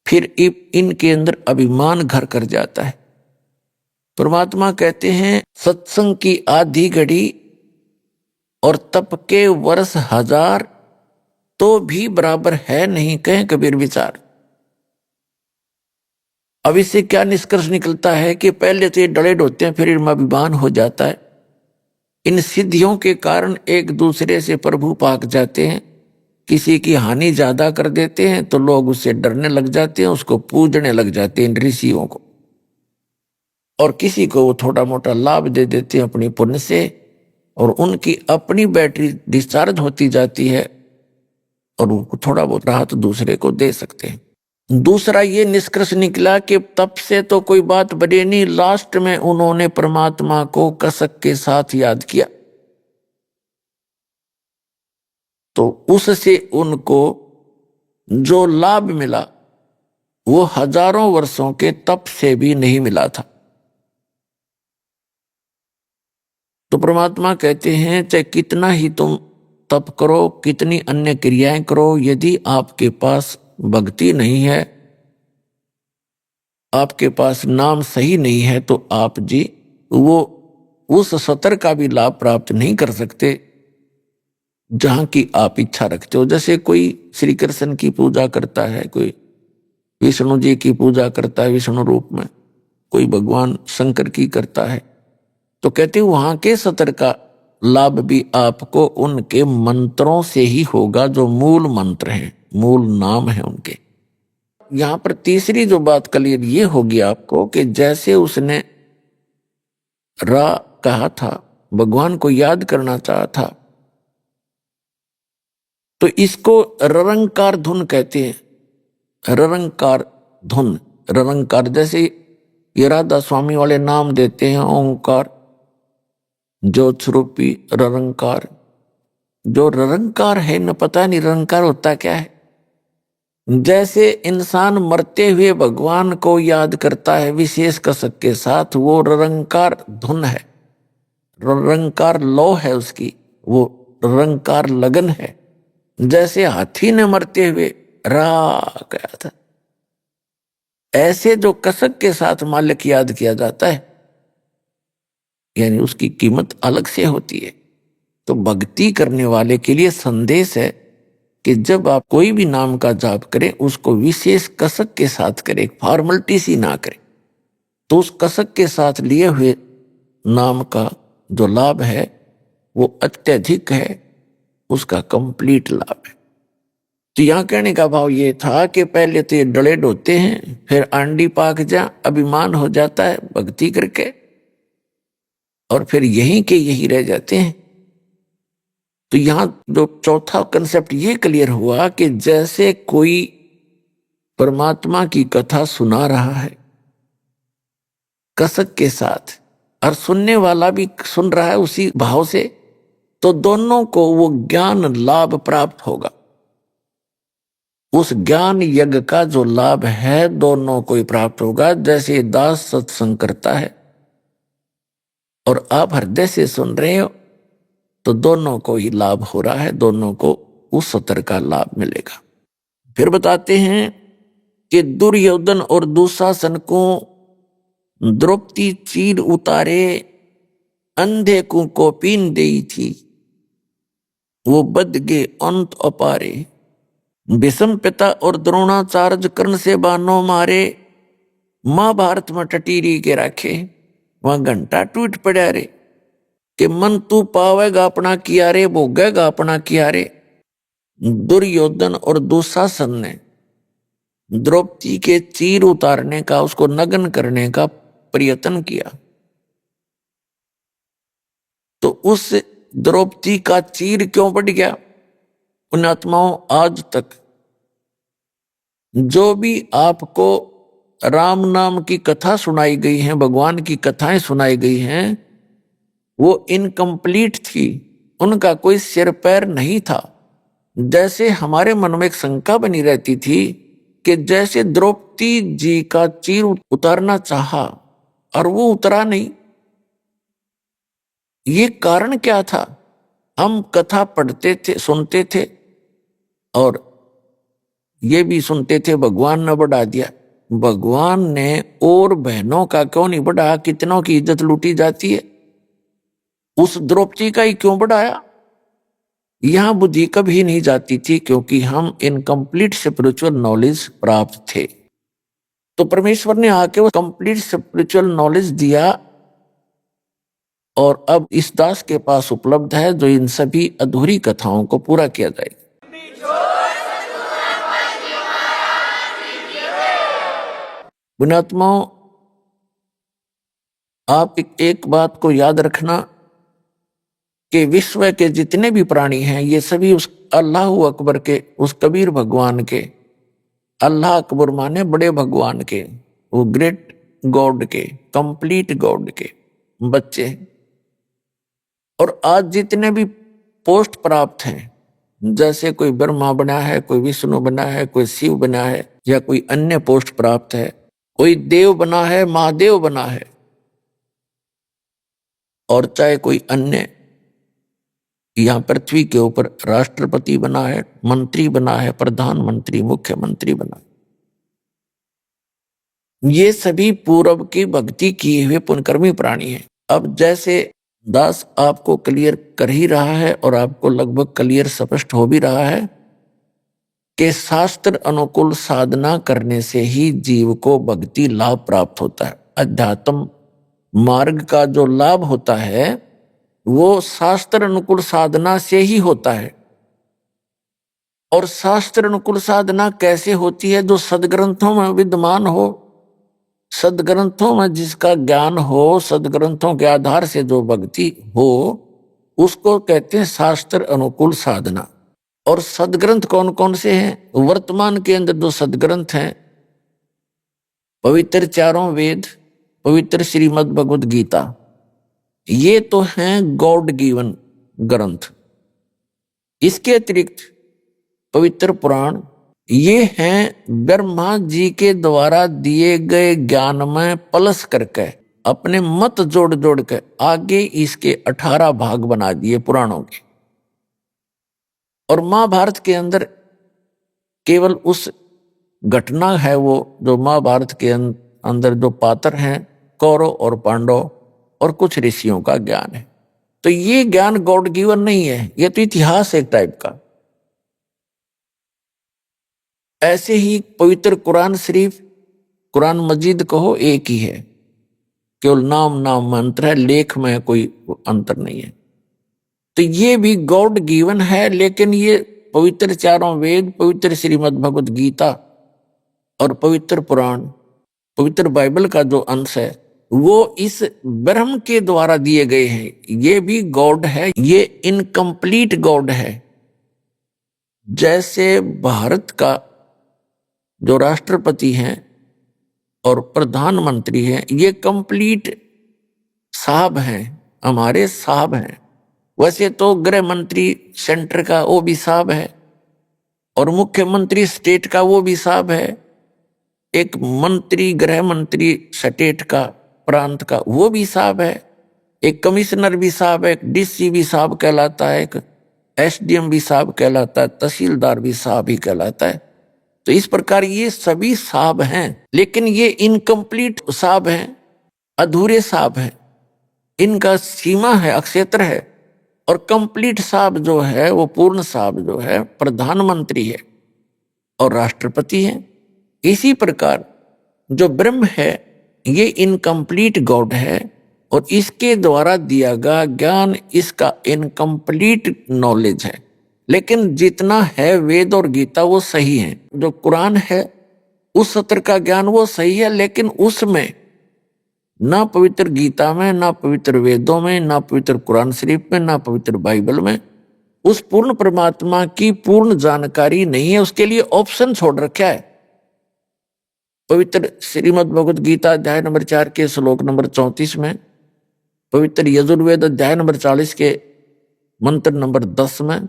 फिर इनके अंदर अभिमान घर कर जाता है। परमात्मा कहते हैं सत्संग की आधी घड़ी और तप के वर्ष 1000 तो भी बराबर है नहीं, कहें कबीर विचार। अब इससे क्या निष्कर्ष निकलता है कि पहले तो ये डले ढोते हैं, फिर इनमें अभिमान हो जाता है। इन सिद्धियों के कारण एक दूसरे से प्रभु पाक जाते हैं, किसी की हानि ज्यादा कर देते हैं तो लोग उससे डरने लग जाते हैं, उसको पूजने लग जाते हैं इन ऋषियों को, और किसी को वो थोड़ा मोटा लाभ दे देते हैं अपनी पुण्य से, और उनकी अपनी बैटरी डिस्चार्ज होती जाती है और उनको थोड़ा बहुत राहत दूसरे को दे सकते हैं। दूसरा ये निष्कर्ष निकला कि तब से तो कोई बात बने नहीं, लास्ट में उन्होंने परमात्मा को कसक के साथ याद किया, तो उससे उनको जो लाभ मिला वो हजारों वर्षों के तप से भी नहीं मिला था। तो परमात्मा कहते हैं चाहे कितना ही तुम तप करो, कितनी अन्य क्रियाएं करो, यदि आपके पास भक्ति नहीं है, आपके पास नाम सही नहीं है, तो आप जी वो उस सतर का भी लाभ प्राप्त नहीं कर सकते जहां की आप इच्छा रखते हो। जैसे कोई श्री कृष्ण की पूजा करता है, कोई विष्णु जी की पूजा करता है विष्णु रूप में, कोई भगवान शंकर की करता है, तो कहते वहां के सतर का लाभ भी आपको उनके मंत्रों से ही होगा, जो मूल मंत्र हैं, मूल नाम है उनके। यहां पर तीसरी जो बात क्लियर ये होगी आपको कि जैसे उसने रा कहा था, भगवान को याद करना चाहा था, तो इसको ररंकार धुन कहते हैं। ररंकार धुन, ररंकार जैसे ये राधा स्वामी वाले नाम देते हैं, ओंकार, ज्योत स्वरूपी ररंकार। जो ररंकार है न, पता नहीं ररंकार होता क्या है। जैसे इंसान मरते हुए भगवान को याद करता है विशेष कसक के साथ, वो ररंकार धुन है, ररंकार लौ है उसकी, वो ररंकार लगन है। जैसे हाथी ने मरते हुए रा गया था, ऐसे जो कसक के साथ मालिक याद किया जाता है, यानी उसकी कीमत अलग से होती है। तो भक्ति करने वाले के लिए संदेश है कि जब आप कोई भी नाम का जाप करें, उसको विशेष कसक के साथ करें, फॉर्मेलिटी सी ना करें। तो उस कसक के साथ लिए हुए नाम का जो लाभ है वो अत्यधिक है, उसका कंप्लीट लाभ है। तो यहां कहने का भाव ये था कि पहले तो ये डले ढोते हैं, फिर आंडी पाक जा, अभिमान हो जाता है भक्ति करके, और फिर यहीं के यही रह जाते हैं। तो यहां जो चौथा कंसेप्ट ये क्लियर हुआ कि जैसे कोई परमात्मा की कथा सुना रहा है कसक के साथ, और सुनने वाला भी सुन रहा है उसी भाव से, तो दोनों को वो ज्ञान लाभ प्राप्त होगा। उस ज्ञान यज्ञ का जो लाभ है दोनों को ही प्राप्त होगा। जैसे दास सत्संग करता है और आप हृदय से सुन रहे हो, तो दोनों को ही लाभ हो रहा है, दोनों को उस सत्र का लाभ मिलेगा। फिर बताते हैं कि दुर्योधन और दुशासन को द्रौपदी चीर उतारे, अंधे को कोपीन देई थी, वो बद गे अंत अपारे। भीष्म पिता और द्रोणाचार्य कर्ण से बानों मारे, महाभारत में टटीरी के रखे, वहां घंटा टूट पड़ा रे कि मन तू पावेगा अपना किया रे, भोगेगा अपना किया रे। दुर्योधन और दुशासन ने द्रौपदी के चीर उतारने का, उसको नग्न करने का प्रयत्न किया, तो उस द्रौपदी का चीर क्यों बढ़ गया? पुण्यात्माओं, आज तक जो भी आपको राम नाम की कथा सुनाई गई है, भगवान की कथाएं सुनाई गई हैं, वो इनकम्प्लीट थी, उनका कोई सिर पैर नहीं था। जैसे हमारे मन में एक शंका बनी रहती थी कि जैसे द्रौपदी जी का चीर उतारना चाहा और वो उतरा नहीं, ये कारण क्या था? हम कथा पढ़ते थे, सुनते थे, और ये भी सुनते थे भगवान ने बढ़ा दिया। भगवान ने और बहनों का क्यों नहीं बढ़ाया? कितनों की इज्जत लूटी जाती है, उस द्रौपदी का ही क्यों बढ़ाया? यहां बुद्धि कभी नहीं जाती थी, क्योंकि हम इनकम्प्लीट स्पिरिचुअल नॉलेज प्राप्त थे। तो परमेश्वर ने आके वो कंप्लीट स्पिरिचुअल नॉलेज दिया, और अब इस दास के पास उपलब्ध है जो इन सभी अधूरी कथाओं को पूरा किया जाएगा। पुण्यात्माओं, आप एक बात को याद रखना कि विश्व के जितने भी प्राणी हैं, ये सभी उस अल्लाह अकबर के, उस कबीर भगवान के, अल्लाह अकबर माने बड़े भगवान के, वो ग्रेट गॉड के, कंप्लीट गॉड के बच्चे हैं। और आज जितने भी पोस्ट प्राप्त हैं, जैसे कोई ब्रह्मा बना है, कोई विष्णु बना है, कोई शिव बना है, या कोई अन्य पोस्ट प्राप्त है, कोई देव बना है, महादेव बना है, और चाहे कोई अन्य यहां पृथ्वी के ऊपर राष्ट्रपति बना है, मंत्री बना है, प्रधानमंत्री, मुख्यमंत्री बना है, ये सभी पूर्व की भक्ति किए हुए पुण्यकर्मी प्राणी हैं। अब जैसे दास आपको क्लियर कर ही रहा है, और आपको लगभग क्लियर स्पष्ट हो भी रहा है कि शास्त्र अनुकूल साधना करने से ही जीव को भक्ति लाभ प्राप्त होता है। अध्यात्म मार्ग का जो लाभ होता है वो शास्त्र अनुकूल साधना से ही होता है। और शास्त्र अनुकूल साधना कैसे होती है? जो सदग्रंथों में विद्यमान हो, सदग्रंथों में जिसका ज्ञान हो, सदग्रंथों के आधार से जो भक्ति हो, उसको कहते हैं शास्त्र अनुकूल साधना। और सदग्रंथ कौन कौन से हैं? वर्तमान के अंदर जो सदग्रंथ हैं, पवित्र चारों वेद, पवित्र श्रीमद् भगवद गीता, ये तो हैं गॉड गिवन ग्रंथ। इसके अतिरिक्त पवित्र पुराण, ये हैं ब्रह्मा जी के द्वारा दिए गए ज्ञान में प्लस करके अपने मत जोड़ जोड़ के आगे इसके 18 भाग बना दिए पुराणों के। और महाभारत के अंदर केवल उस घटना है वो जो महाभारत के अंदर जो पात्र हैं कौरव और पांडव और कुछ ऋषियों का ज्ञान है। तो ये ज्ञान गॉड गिवन नहीं है, ये तो इतिहास एक टाइप का। ऐसे ही पवित्र कुरान शरीफ, कुरान मजीद कहो, एक ही है, केवल नाम नाम मंत्र है, लेख में कोई अंतर नहीं है। तो ये भी गॉड गिवन है, लेकिन ये पवित्र चारों वेद, पवित्र श्रीमद् भगवद गीता और पवित्र पुराण, पवित्र बाइबल का जो अंश है, वो इस ब्रह्म के द्वारा दिए गए हैं। ये भी गॉड है, ये इनकम्प्लीट गॉड है। जैसे भारत का जो राष्ट्रपति हैं और प्रधानमंत्री हैं, ये कंप्लीट साहब हैं, हमारे साहब हैं। वैसे तो गृह मंत्री सेंटर का वो भी साहब है, और मुख्यमंत्री स्टेट का वो भी साहब है, एक मंत्री गृह मंत्री स्टेट का, प्रांत का, वो भी साहब है, एक कमिश्नर भी साहब है, एक डीसी भी साहब कहलाता है, एक एसडीएम भी साहब कहलाता है, तहसीलदार भी साहब ही कहलाता है। तो इस प्रकार ये सभी साहब हैं, लेकिन ये इनकम्प्लीट साहब हैं, अधूरे साहब हैं। इनका सीमा है, अक्षेत्र है। और कंप्लीट साहब जो है, वो पूर्ण साहब जो है, प्रधानमंत्री है और राष्ट्रपति है। इसी प्रकार जो ब्रह्म है, ये इनकम्प्लीट गॉड है, और इसके द्वारा दिया गया ज्ञान इसका इनकम्प्लीट नॉलेज है। लेकिन जितना है वेद और गीता वो सही है। जो कुरान है उस सत्र का ज्ञान वो सही है, लेकिन उसमें ना पवित्र गीता में, ना पवित्र वेदों में, ना पवित्र कुरान शरीफ में, ना पवित्र बाइबल में उस पूर्ण परमात्मा की पूर्ण जानकारी नहीं है। उसके लिए ऑप्शन छोड़ रखा है। पवित्र श्रीमद् भगवद गीता अध्याय नंबर 4 के श्लोक नंबर 34 में, पवित्र यजुर्वेद अध्याय नंबर 40 के मंत्र नंबर 10 में,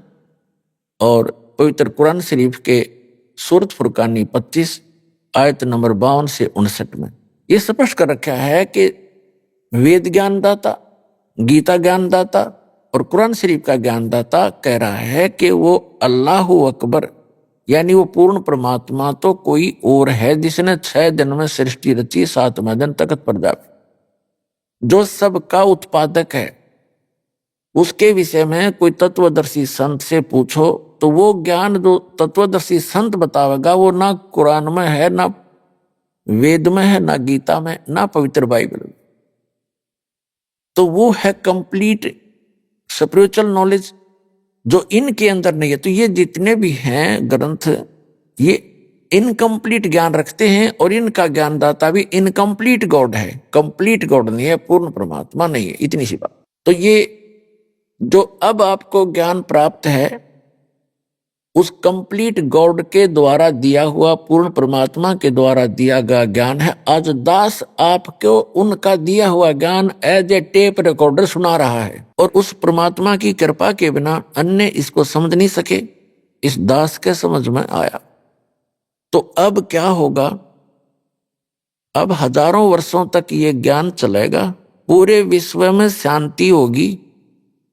और पवित्र कुरान शरीफ के सूरत फुरकानी 25 आयत नंबर 52 से 59 में ये स्पष्ट कर रखा है कि वेद ज्ञानदाता, गीता ज्ञानदाता और कुरान शरीफ का ज्ञानदाता कह रहा है कि वो अल्लाह अकबर, यानी वो पूर्ण परमात्मा तो कोई और है जिसने 6 दिन में सृष्टि रची, 7वें दिन तख्त पर जावे, जो सबका उत्पादक है। उसके विषय में कोई तत्वदर्शी संत से पूछो तो वो ज्ञान जो तत्वदर्शी संत बतावेगा वो ना कुरान में है, ना वेद में है, ना गीता में, ना पवित्र बाइबल में। तो वो है कंप्लीट स्पिरिचुअल नॉलेज जो इनके अंदर नहीं है। तो ये जितने भी हैं ग्रंथ, ये इनकम्प्लीट ज्ञान रखते हैं, और इनका ज्ञानदाता भी इनकम्प्लीट गॉड है, कंप्लीट गॉड नहीं है, पूर्ण परमात्मा नहीं है। इतनी सी बात। तो ये जो अब आपको ज्ञान प्राप्त है उस कंप्लीट गॉड के द्वारा दिया हुआ, पूर्ण परमात्मा के द्वारा दिया गया ज्ञान है। आज दास आपको उनका दिया हुआ ज्ञान एज ए टेप रिकॉर्डर सुना रहा है, और उस परमात्मा की कृपा के बिना अन्य इसको समझ नहीं सके। इस दास के समझ में आया। तो अब क्या होगा? अब हजारों वर्षों तक ये ज्ञान चलेगा, पूरे विश्व में शांति होगी।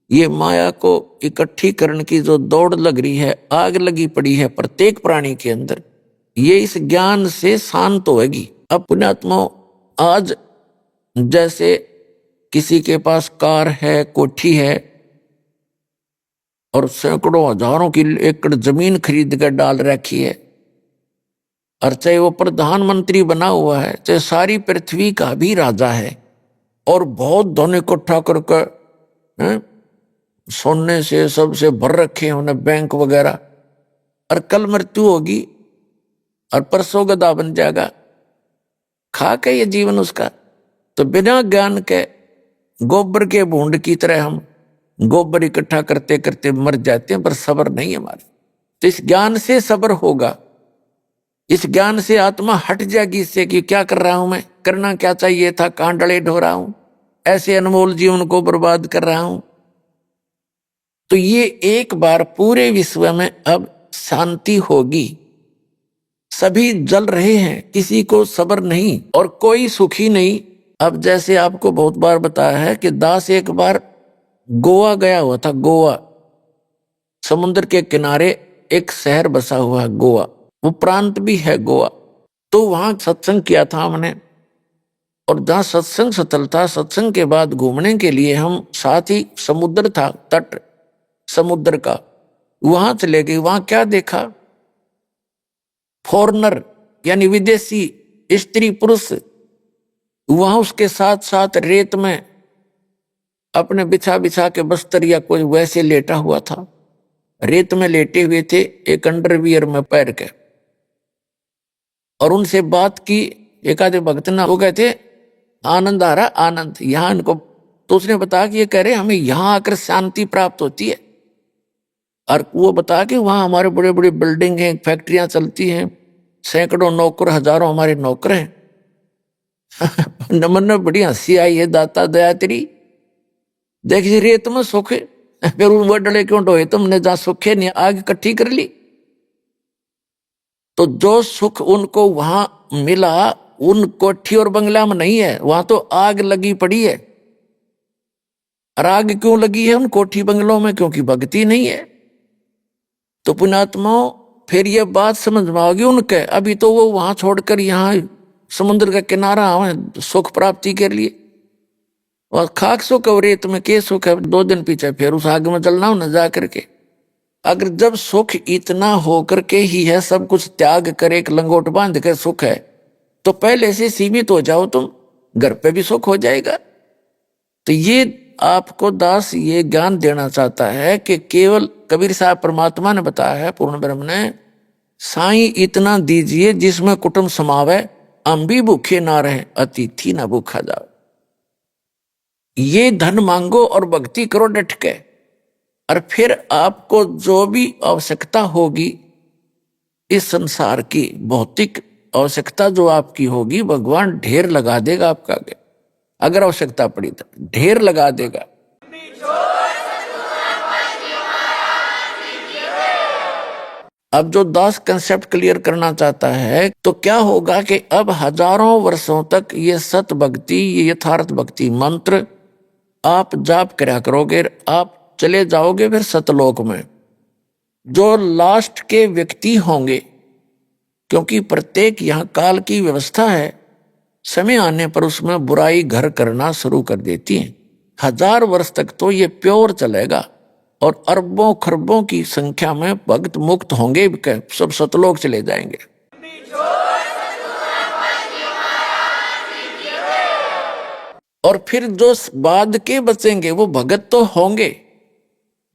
ये माया को इकट्ठी करने की जो दौड़ लग रही है, आग लगी पड़ी है प्रत्येक प्राणी के अंदर, ये इस ज्ञान से शांत होगी। अब पुण्यात्मा, आज जैसे किसी के पास कार है, कोठी है, और सैकड़ों हजारों की एकड़ जमीन खरीद कर डाल रखी है, और चाहे वो प्रधानमंत्री बना हुआ है, चाहे सारी पृथ्वी का भी राजा है, और बहुत धन इकट्ठा करके सोने से सबसे भर रखे हैं उन्हें बैंक वगैरह, और कल मृत्यु होगी और परसों गधा बन जाएगा। खा के ये जीवन उसका। तो बिना ज्ञान के गोबर के भूंड की तरह हम गोबर इकट्ठा करते करते मर जाते हैं, पर सब्र नहीं है हमारे। तो इस ज्ञान से सब्र होगा, इस ज्ञान से आत्मा हट जाएगी इससे कि क्या कर रहा हूं मैं, करना क्या चाहिए था, कहां डले ढो रहा हूं, ऐसे अनमोल जीवन को बर्बाद कर रहा हूं। तो ये एक बार पूरे विश्व में अब शांति होगी। सभी जल रहे हैं, किसी को सब्र नहीं और कोई सुखी नहीं। अब जैसे आपको बहुत बार बताया है कि दास एक बार गोवा गया हुआ था। गोवा समुद्र के किनारे एक शहर बसा हुआ है, गोवा, वो प्रांत भी है गोवा। तो वहां सत्संग किया था हमने, और जहां सत्संग स्थल था, सत्संग के बाद घूमने के लिए हम, साथ ही समुद्र था, तट समुद्र का, वहां चले गए। वहां क्या देखा, फॉरेनर यानी विदेशी स्त्री पुरुष वहां उसके साथ साथ रेत में अपने बिछा बिछा के बस्तर या कोई वैसे लेटा हुआ था, रेत में लेटे हुए थे एक अंडरवियर में पैर के। और उनसे बात की, एक आधे भक्त ना, वो कहते आनंद आ रहा, आनंद यहां इनको। तो उसने बताया कि ये कह रहे हमें यहां आकर शांति प्राप्त होती है। और वो बता कि वहां हमारे बड़े बड़े बिल्डिंग हैं, फैक्ट्रियां चलती हैं, सैकड़ों नौकर, हजारों हमारे नौकर हैं। नमन में बड़ी हंसी आई है, दाता दया तेरी, देख जी रेत में सुख फिर वो डले क्यों ढोए तुमने, जहां सुखे नहीं आग इकट्ठी कर ली। तो जो सुख उनको वहां मिला, उन कोठी और बंगला में नहीं है, वहां तो आग लगी पड़ी है। और आग क्यों लगी है उन कोठी बंगलों में, क्योंकि भक्ति नहीं है। तो पुण्यात्माओं फिर ये बात समझ में आ गई उनके। अभी तो वो वहां छोड़कर यहाँ समुद्र का किनारा आवे सुख प्राप्ति के लिए, और खाक सुख और रेत में के सुख है। 2 दिन पीछे फिर उस आग में जलना हो न जा करके। अगर जब सुख इतना होकर के ही है, सब कुछ त्याग कर एक लंगोट बांध कर सुख है, तो पहले से सीमित हो जाओ तुम, घर पे भी सुख हो जाएगा। तो ये आपको दास ये ज्ञान देना चाहता है कि केवल कबीर साहब परमात्मा ने बताया है, पूर्ण ब्रह्म ने, साईं इतना दीजिए जिसमें कुटुंब समावे, हम भी भूखे ना रहे, अतिथि ना भूखा जाओ। ये धन मांगो और भक्ति करो डट के, और फिर आपको जो भी आवश्यकता होगी इस संसार की भौतिक आवश्यकता जो आपकी होगी, भगवान ढेर लगा देगा आपका आगे। अगर आवश्यकता पड़ी तो ढेर लगा देगा। अब जो दास कंसेप्ट क्लियर करना चाहता है, तो क्या होगा कि अब हजारों वर्षों तक ये सत भक्ति, ये यथार्थ भक्ति मंत्र आप जाप करा करोगे, आप चले जाओगे फिर सतलोक में। जो लास्ट के व्यक्ति होंगे, क्योंकि प्रत्येक यहाँ काल की व्यवस्था है, समय आने पर उसमें बुराई घर करना शुरू कर देती है। 1000 वर्ष तक तो ये प्योर चलेगा, और अरबों खरबों की संख्या में भक्त मुक्त होंगे, सब सतलोक चले जाएंगे। और फिर जो बाद के बचेंगे वो भगत तो होंगे,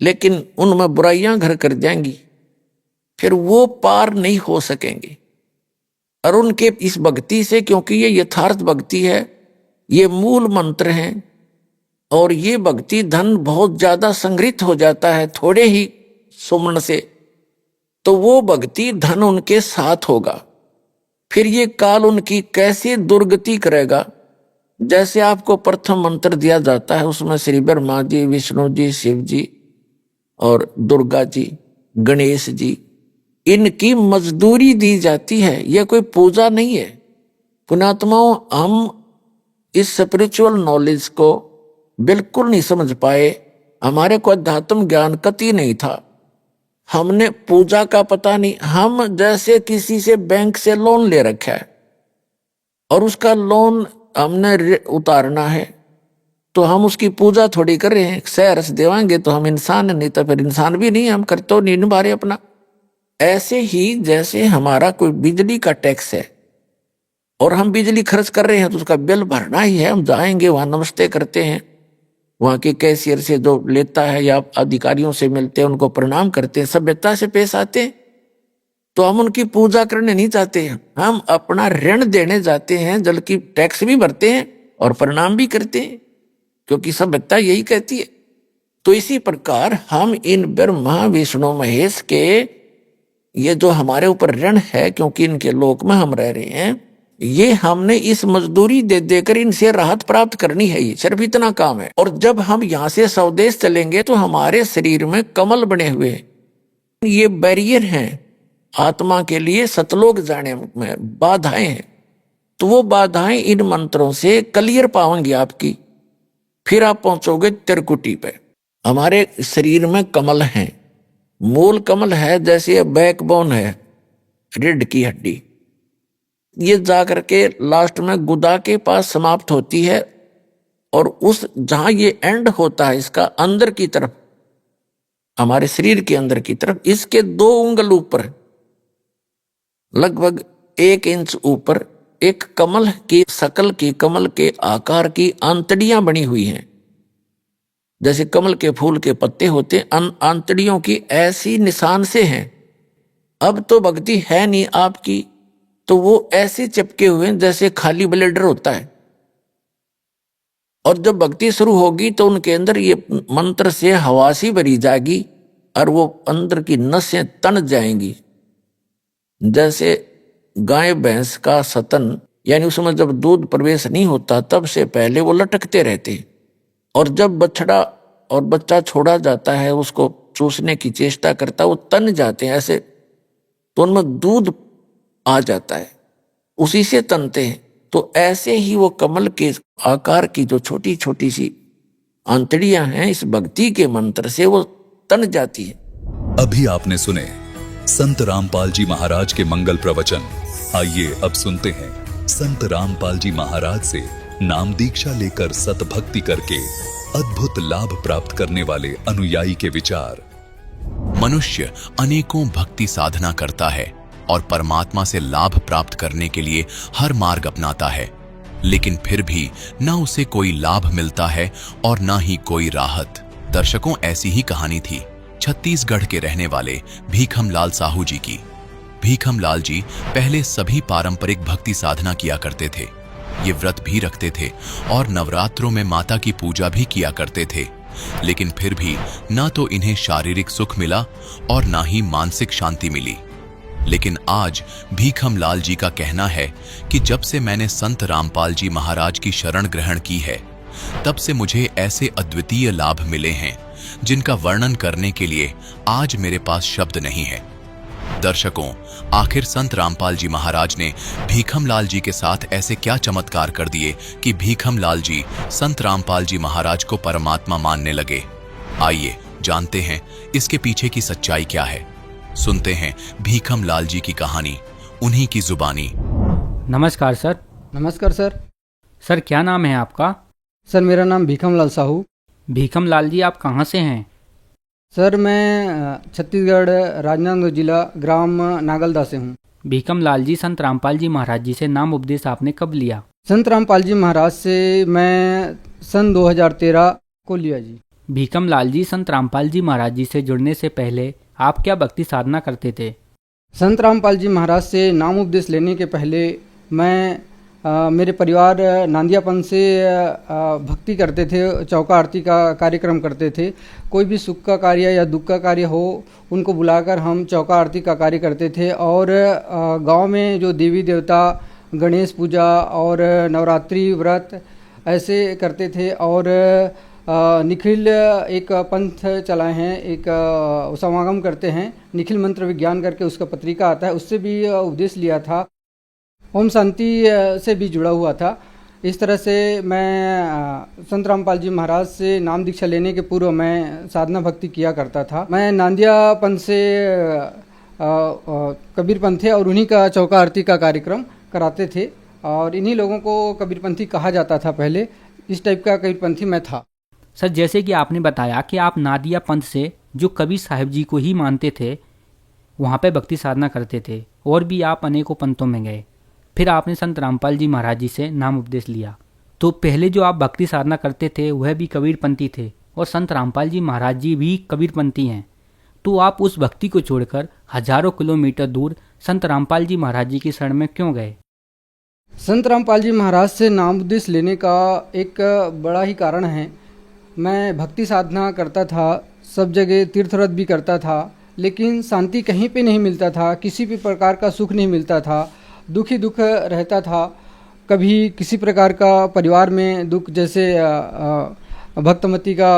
लेकिन उनमें बुराइयां घर कर जाएंगी, फिर वो पार नहीं हो सकेंगे। और उनके इस भक्ति से, क्योंकि ये यथार्थ भक्ति है, ये मूल मंत्र हैं, और ये भक्ति धन बहुत ज्यादा संग्रहित हो जाता है थोड़े ही सुमन से, तो वो भक्ति धन उनके साथ होगा। फिर ये काल उनकी कैसे दुर्गति करेगा। जैसे आपको प्रथम मंत्र दिया जाता है, उसमें श्री ब्रह्मा जी, विष्णु जी, शिव जी और दुर्गा जी, गणेश जी, इनकी मजदूरी दी जाती है। यह कोई पूजा नहीं है। पुण्यात्माओं, हम इस स्पिरिचुअल नॉलेज को बिल्कुल नहीं समझ पाए, हमारे को अध्यात्म ज्ञान कति नहीं था, हमने पूजा का पता नहीं। हम जैसे किसी से बैंक से लोन ले रखा है और उसका लोन हमने उतारना है, तो हम उसकी पूजा थोड़ी कर रहे हैं। सहर्ष देवांगे तो हम इंसान, नहीं तो फिर इंसान भी नहीं, हम कर तो नहीं निभा रहे अपना। ऐसे ही जैसे हमारा कोई बिजली का टैक्स है और हम बिजली खर्च कर रहे हैं, तो उसका बिल भरना ही है। हम जाएंगे वहां नमस्ते करते हैं, वहाँ के कैशियर से जो लेता है या अधिकारियों से मिलते हैं, उनको प्रणाम करते हैं, सभ्यता से पेश आते हैं। तो हम उनकी पूजा करने नहीं चाहते हैं, हम अपना ऋण देने जाते हैं, बल्कि टैक्स भी भरते हैं और प्रणाम भी करते हैं, क्योंकि सभ्यता यही कहती है। तो इसी प्रकार हम इन ब्रह्मा विष्णु महेश के ये जो हमारे ऊपर ऋण है, क्योंकि इनके लोक में हम रह रहे हैं, ये हमने इस मजदूरी दे देकर इनसे राहत प्राप्त करनी है, ये सिर्फ इतना काम है। और जब हम यहाँ से स्वदेश चलेंगे तो हमारे शरीर में कमल बने हुए हैं, ये बैरियर हैं आत्मा के लिए सतलोक जाने में, बाधाएं हैं। तो वो बाधाएं इन मंत्रों से क्लियर पाओगे आपकी, फिर आप पहुंचोगे त्रिकुटी पे। हमारे शरीर में कमल हैं, मूल कमल है, जैसे बैकबोन है रीढ़ की हड्डी, ये जाकर के लास्ट में गुदा के पास समाप्त होती है, और उस जहां ये एंड होता है इसका अंदर की तरफ, हमारे शरीर के अंदर की तरफ, इसके 2 उंगल ऊपर, लगभग 1 इंच ऊपर, एक कमल की शकल की, कमल के आकार की आंतड़ियां बनी हुई हैं, जैसे कमल के फूल के पत्ते होते, आंतड़ियों की ऐसी निशान से हैं। अब तो भक्ति है नहीं आपकी, तो वो ऐसे चिपके हुए हैं जैसे खाली ब्लेडर होता है। और जब भक्ति शुरू होगी तो उनके अंदर ये मंत्र से हवासी भरी जाएगी, और वो अंदर की नसें तन जाएंगी, जैसे गाय भैंस का सतन, यानी उसमें जब दूध प्रवेश नहीं होता तब से पहले वो लटकते रहते, और जब बछड़ा और बच्चा छोड़ा जाता है, उसको चूसने की चेष्टा करता है, वो तन जाते हैं ऐसे, तो उनमें दूध आ जाता है, उसी से तनते हैं। तो ऐसे ही वो कमल के आकार की जो छोटी छोटी सी आंतड़ियां हैं, इस भक्ति के मंत्र से वो तन जाती है। अभी आपने सुने संत रामपाल जी महाराज के मंगल प्रवचन। आइए अब सुनते हैं संत रामपाल जी महाराज से नाम दीक्षा लेकर सतभक्ति करके अद्भुत लाभ प्राप्त करने वाले अनुयायी के विचार। मनुष्य अनेकों भक्ति साधना करता है और परमात्मा से लाभ प्राप्त करने के लिए हर मार्ग अपनाता है, लेकिन फिर भी न उसे कोई लाभ मिलता है और न ही कोई राहत। दर्शकों, ऐसी ही कहानी थी छत्तीसगढ़ के रहने वाले भीखम लाल साहू जी की। भीखम लाल जी पहले सभी पारंपरिक भक्ति साधना किया करते थे। ये व्रत भी रखते थे और नवरात्रों में माता की पूजा भी किया करते थे, लेकिन फिर भी न तो इन्हें शारीरिक सुख मिला और न ही मानसिक शांति मिली। लेकिन आज भीखम लाल जी का कहना है कि जब से मैंने संत रामपाल जी महाराज की शरण ग्रहण की है, तब से मुझे ऐसे अद्वितीय लाभ मिले हैं जिनका वर्णन करने के लिए आज मेरे पास शब्द नहीं है। दर्शकों, आखिर संत रामपाल जी महाराज ने भीखम लाल जी के साथ ऐसे क्या चमत्कार कर दिए कि भीखम लाल जी संत रामपाल जी महाराज को परमात्मा मानने लगे। आइए जानते हैं इसके पीछे की सच्चाई क्या है। सुनते हैं भीखम लाल जी की कहानी, उन्हीं की जुबानी। नमस्कार सर। नमस्कार सर। सर क्या नाम है आपका? सर मेरा नाम भीखम लाल साहू। भीखम लाल जी, आप कहाँ से हैं? सर मैं छत्तीसगढ़ राजनांदगांव जिला ग्राम नागलदा से हूँ। भीखम लाल जी, संत रामपाल जी महाराज जी से नाम उपदेश आपने कब लिया? संत रामपाल जी महाराज से मैं सन 2013 को लिया जी। भीखम लाल जी, संत रामपाल जी महाराज जी से जुड़ने से पहले आप क्या भक्ति साधना करते थे? संत रामपाल जी महाराज से नाम उपदेश लेने के पहले मैं मेरे परिवार नांदियापन से भक्ति करते थे, चौका आरती का कार्यक्रम करते थे। कोई भी सुख का कार्य या दुख का कार्य हो, उनको बुलाकर हम चौका आरती का कार्य करते थे। और गांव में जो देवी देवता, गणेश पूजा और नवरात्रि व्रत ऐसे करते थे। और निखिल एक पंथ चलाए हैं, एक समागम करते हैं, निखिल मंत्र विज्ञान करके उसका पत्रिका आता है, उससे भी उपदेश लिया था। ओम शांति से भी जुड़ा हुआ था। इस तरह से मैं संत रामपाल जी महाराज से नाम दीक्षा लेने के पूर्व मैं साधना भक्ति किया करता था। मैं नांदियापन से कबीरपंथ थे और उन्हीं का चौका आरती का कार्यक्रम कराते थे, और इन्हीं लोगों को कबीरपंथी कहा जाता था पहले। इस टाइप का कबीरपंथी मैं था। सर, जैसे कि आपने बताया कि आप नादिया पंथ से, जो कबीर साहिब जी को ही मानते थे, वहाँ पे भक्ति साधना करते थे, और भी आप अनेकों पंथों में गए। फिर आपने संत रामपाल जी महाराज जी से नाम उपदेश लिया। तो पहले जो आप भक्ति साधना करते थे वह भी कबीरपंथी थे और संत रामपाल जी महाराज जी भी कबीरपंथी हैं, तो आप उस भक्ति को छोड़कर हजारों किलोमीटर दूर संत रामपाल जी महाराज जी की शरण में क्यों गए? संत रामपाल जी महाराज से नाम उपदेश लेने का एक बड़ा ही कारण है। मैं भक्ति साधना करता था, सब जगह तीर्थ व्रत भी करता था, लेकिन शांति कहीं पे नहीं मिलता था, किसी भी प्रकार का सुख नहीं मिलता था, दुख ही दुख रहता था। कभी किसी प्रकार का परिवार में दुख, जैसे भक्तमती का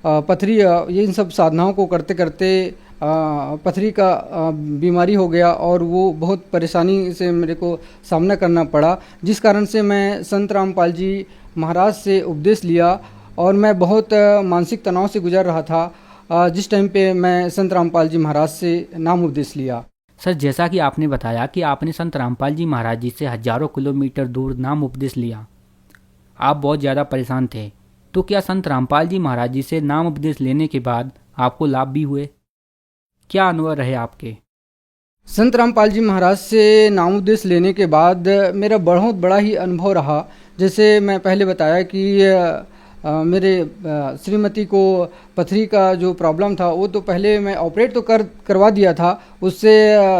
पथरी, ये इन सब साधनाओं को करते करते पथरी का बीमारी हो गया और वो बहुत परेशानी से मेरे को सामना करना पड़ा, जिस कारण से मैं संत रामपाल जी महाराज से उपदेश लिया और मैं बहुत मानसिक तनाव से गुजर रहा था जिस टाइम पे मैं संत रामपाल जी महाराज से नाम उपदेश लिया। सर, जैसा कि आपने बताया कि आपने संत रामपाल जी महाराज जी से हजारों किलोमीटर दूर नाम उपदेश लिया, आप बहुत ज़्यादा परेशान थे, तो क्या संत रामपाल जी महाराज जी से नाम उपदेश लेने के बाद आपको लाभ भी हुए? क्या अनुभव रहे आपके? संत रामपाल जी महाराज से नाम उपदेश लेने के बाद मेरा बहुत बड़ा ही अनुभव रहा। जैसे मैं पहले बताया कि मेरे श्रीमती को पथरी का जो प्रॉब्लम था वो तो पहले मैं ऑपरेट तो करवा दिया था, उससे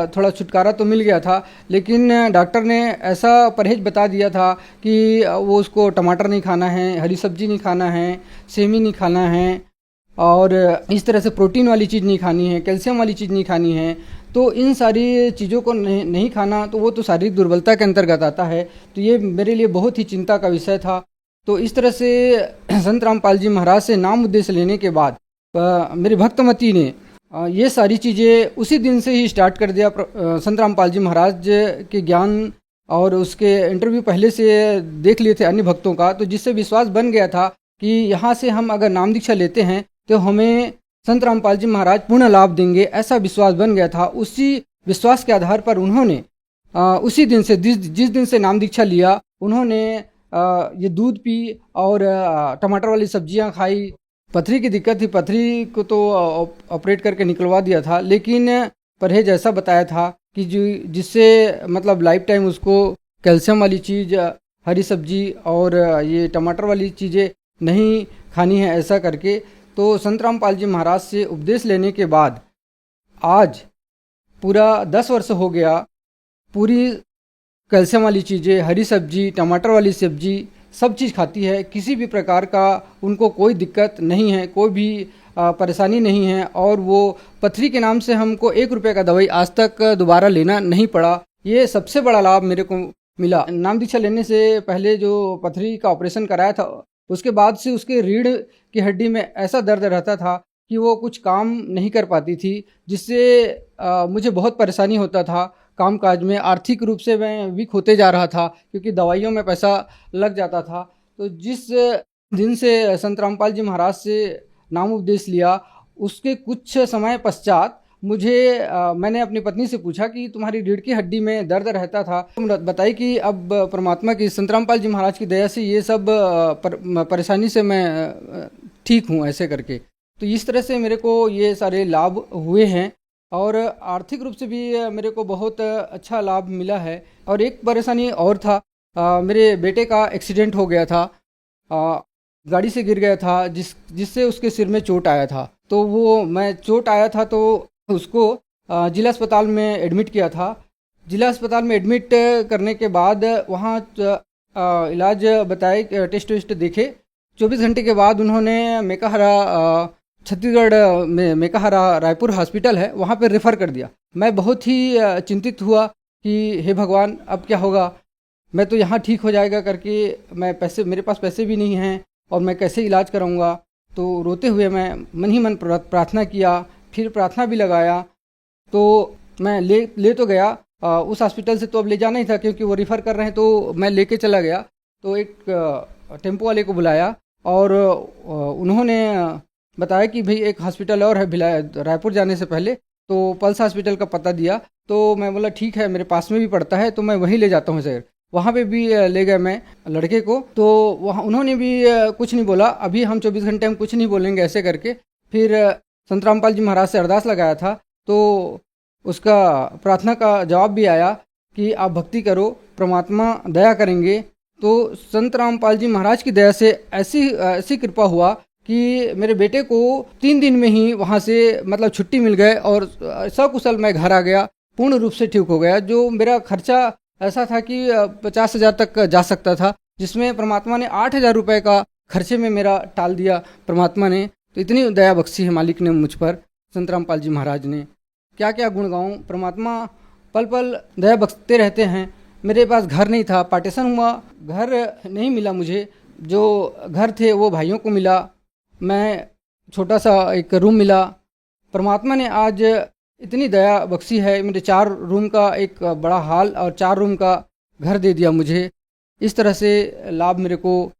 थोड़ा छुटकारा तो मिल गया था, लेकिन डॉक्टर ने ऐसा परहेज बता दिया था कि वो उसको टमाटर नहीं खाना है, हरी सब्जी नहीं खाना है, सेमी नहीं खाना है और इस तरह से प्रोटीन वाली चीज़ नहीं खानी है, कैल्शियम वाली चीज़ नहीं खानी है। तो इन सारी चीज़ों को नहीं खाना तो वो तो शारीरिक दुर्बलता के अंतर्गत आता है। तो ये मेरे लिए बहुत ही चिंता का विषय था। तो इस तरह से संत रामपाल जी महाराज से नाम उपदेश लेने के बाद मेरी भक्तमती ने ये सारी चीज़ें उसी दिन से ही स्टार्ट कर दिया। संत रामपाल जी महाराज के ज्ञान और उसके इंटरव्यू पहले से देख लिए थे अन्य भक्तों का, तो जिससे विश्वास बन गया था कि यहाँ से हम अगर नाम दीक्षा लेते हैं तो हमें संत रामपाल जी महाराज पूर्ण लाभ देंगे, ऐसा विश्वास बन गया था। उसी विश्वास के आधार पर उन्होंने उसी दिन से जिस दिन से नाम दीक्षा लिया, उन्होंने ये दूध पी और टमाटर वाली सब्जियां खाई। पथरी की दिक्कत थी, पथरी को तो ऑपरेट करके निकलवा दिया था, लेकिन परहेज ऐसा बताया था कि जिससे मतलब लाइफ टाइम उसको कैल्शियम वाली चीज़, हरी सब्जी और ये टमाटर वाली चीज़ें नहीं खानी है, ऐसा करके। तो संत रामपाल जी महाराज से उपदेश लेने के बाद आज पूरा 10 वर्ष हो गया। पूरी कैल्शियम वाली चीज़ें, हरी सब्जी, टमाटर वाली सब्जी, सब चीज़ खाती है। किसी भी प्रकार का उनको कोई दिक्कत नहीं है, कोई भी परेशानी नहीं है और वो पथरी के नाम से हमको 1 रुपये का दवाई आज तक दोबारा लेना नहीं पड़ा। ये सबसे बड़ा लाभ मेरे को मिला। नाम दीक्षा लेने से पहले जो पथरी का ऑपरेशन कराया था, उसके बाद से उसके रीढ़ की हड्डी में ऐसा दर्द रहता था कि वो कुछ काम नहीं कर पाती थी, जिससे मुझे बहुत परेशानी होता था काम काज में। आर्थिक रूप से मैं वीक होते जा रहा था क्योंकि दवाइयों में पैसा लग जाता था। तो जिस दिन से संत रामपाल जी महाराज से नाम उपदेश लिया, उसके कुछ समय पश्चात मैंने अपनी पत्नी से पूछा कि तुम्हारी रीढ़ की हड्डी में दर्द रहता था, बताई कि अब परमात्मा की, संत रामपाल जी महाराज की दया से ये सब परेशानी से मैं ठीक हूँ, ऐसे करके। तो इस तरह से मेरे को ये सारे लाभ हुए हैं और आर्थिक रूप से भी मेरे को बहुत अच्छा लाभ मिला है। और एक परेशानी और था, मेरे बेटे का एक्सीडेंट हो गया था, गाड़ी से गिर गया था, जिससे उसके सिर में चोट आया था। तो वो मैं चोट आया था तो उसको जिला अस्पताल में एडमिट किया था। जिला अस्पताल में एडमिट करने के बाद वहाँ इलाज बताए, टेस्ट वेस्ट देखे। 24 घंटे के बाद उन्होंने मेकाहारा, छत्तीसगढ़ में मेकाहारा रायपुर हॉस्पिटल है, वहाँ पे रेफ़र कर दिया। मैं बहुत ही चिंतित हुआ कि हे भगवान, अब क्या होगा, मैं तो यहाँ ठीक हो जाएगा करके, मेरे पास पैसे भी नहीं हैं और मैं कैसे इलाज कराऊंगा। तो रोते हुए मैं मन ही मन प्रार्थना किया, फिर प्रार्थना भी लगाया। तो मैं ले तो गया उस हॉस्पिटल से, तो अब ले जाना ही था क्योंकि वो रेफ़र कर रहे हैं, तो मैं लेके चला गया। तो एक टेम्पो वाले को बुलाया और उन्होंने बताया कि भाई एक हॉस्पिटल और है रायपुर जाने से पहले, तो पल्स हॉस्पिटल का पता दिया। तो मैं बोला ठीक है, मेरे पास में भी पड़ता है तो मैं वहीं ले जाता हूँ सर। वहाँ पे भी ले गए मैं लड़के को, तो वहाँ उन्होंने भी कुछ नहीं बोला, अभी हम 24 घंटे में कुछ नहीं बोलेंगे, ऐसे करके। फिर संत रामपाल जी महाराज से अरदास लगाया था, तो उसका प्रार्थना का जवाब भी आया कि आप भक्ति करो, परमात्मा दया करेंगे, तो संत रामपाल जी महाराज की दया से ऐसी कृपा हुआ कि मेरे बेटे को 3 दिन में ही वहाँ से मतलब छुट्टी मिल गए और सकुशल मैं घर आ गया, पूर्ण रूप से ठीक हो गया। जो मेरा खर्चा ऐसा था कि 50,000 तक जा सकता था, जिसमें परमात्मा ने 8,000 रुपये का खर्चे में मेरा टाल दिया परमात्मा ने। तो इतनी दया बख्शी है मालिक ने मुझ पर, संत रामपाल जी महाराज ने। क्या क्या गुण गाऊँ, परमात्मा पल पल दया बख्शते रहते हैं। मेरे पास घर नहीं था, पार्टीशन हुआ, घर नहीं मिला मुझे, जो घर थे वो भाइयों को मिला, मैं छोटा सा एक रूम मिला। परमात्मा ने आज इतनी दया बख्शी है, मेरे 4 रूम का एक बड़ा हॉल और 4 रूम का घर दे दिया मुझे। इस तरह से लाभ मेरे को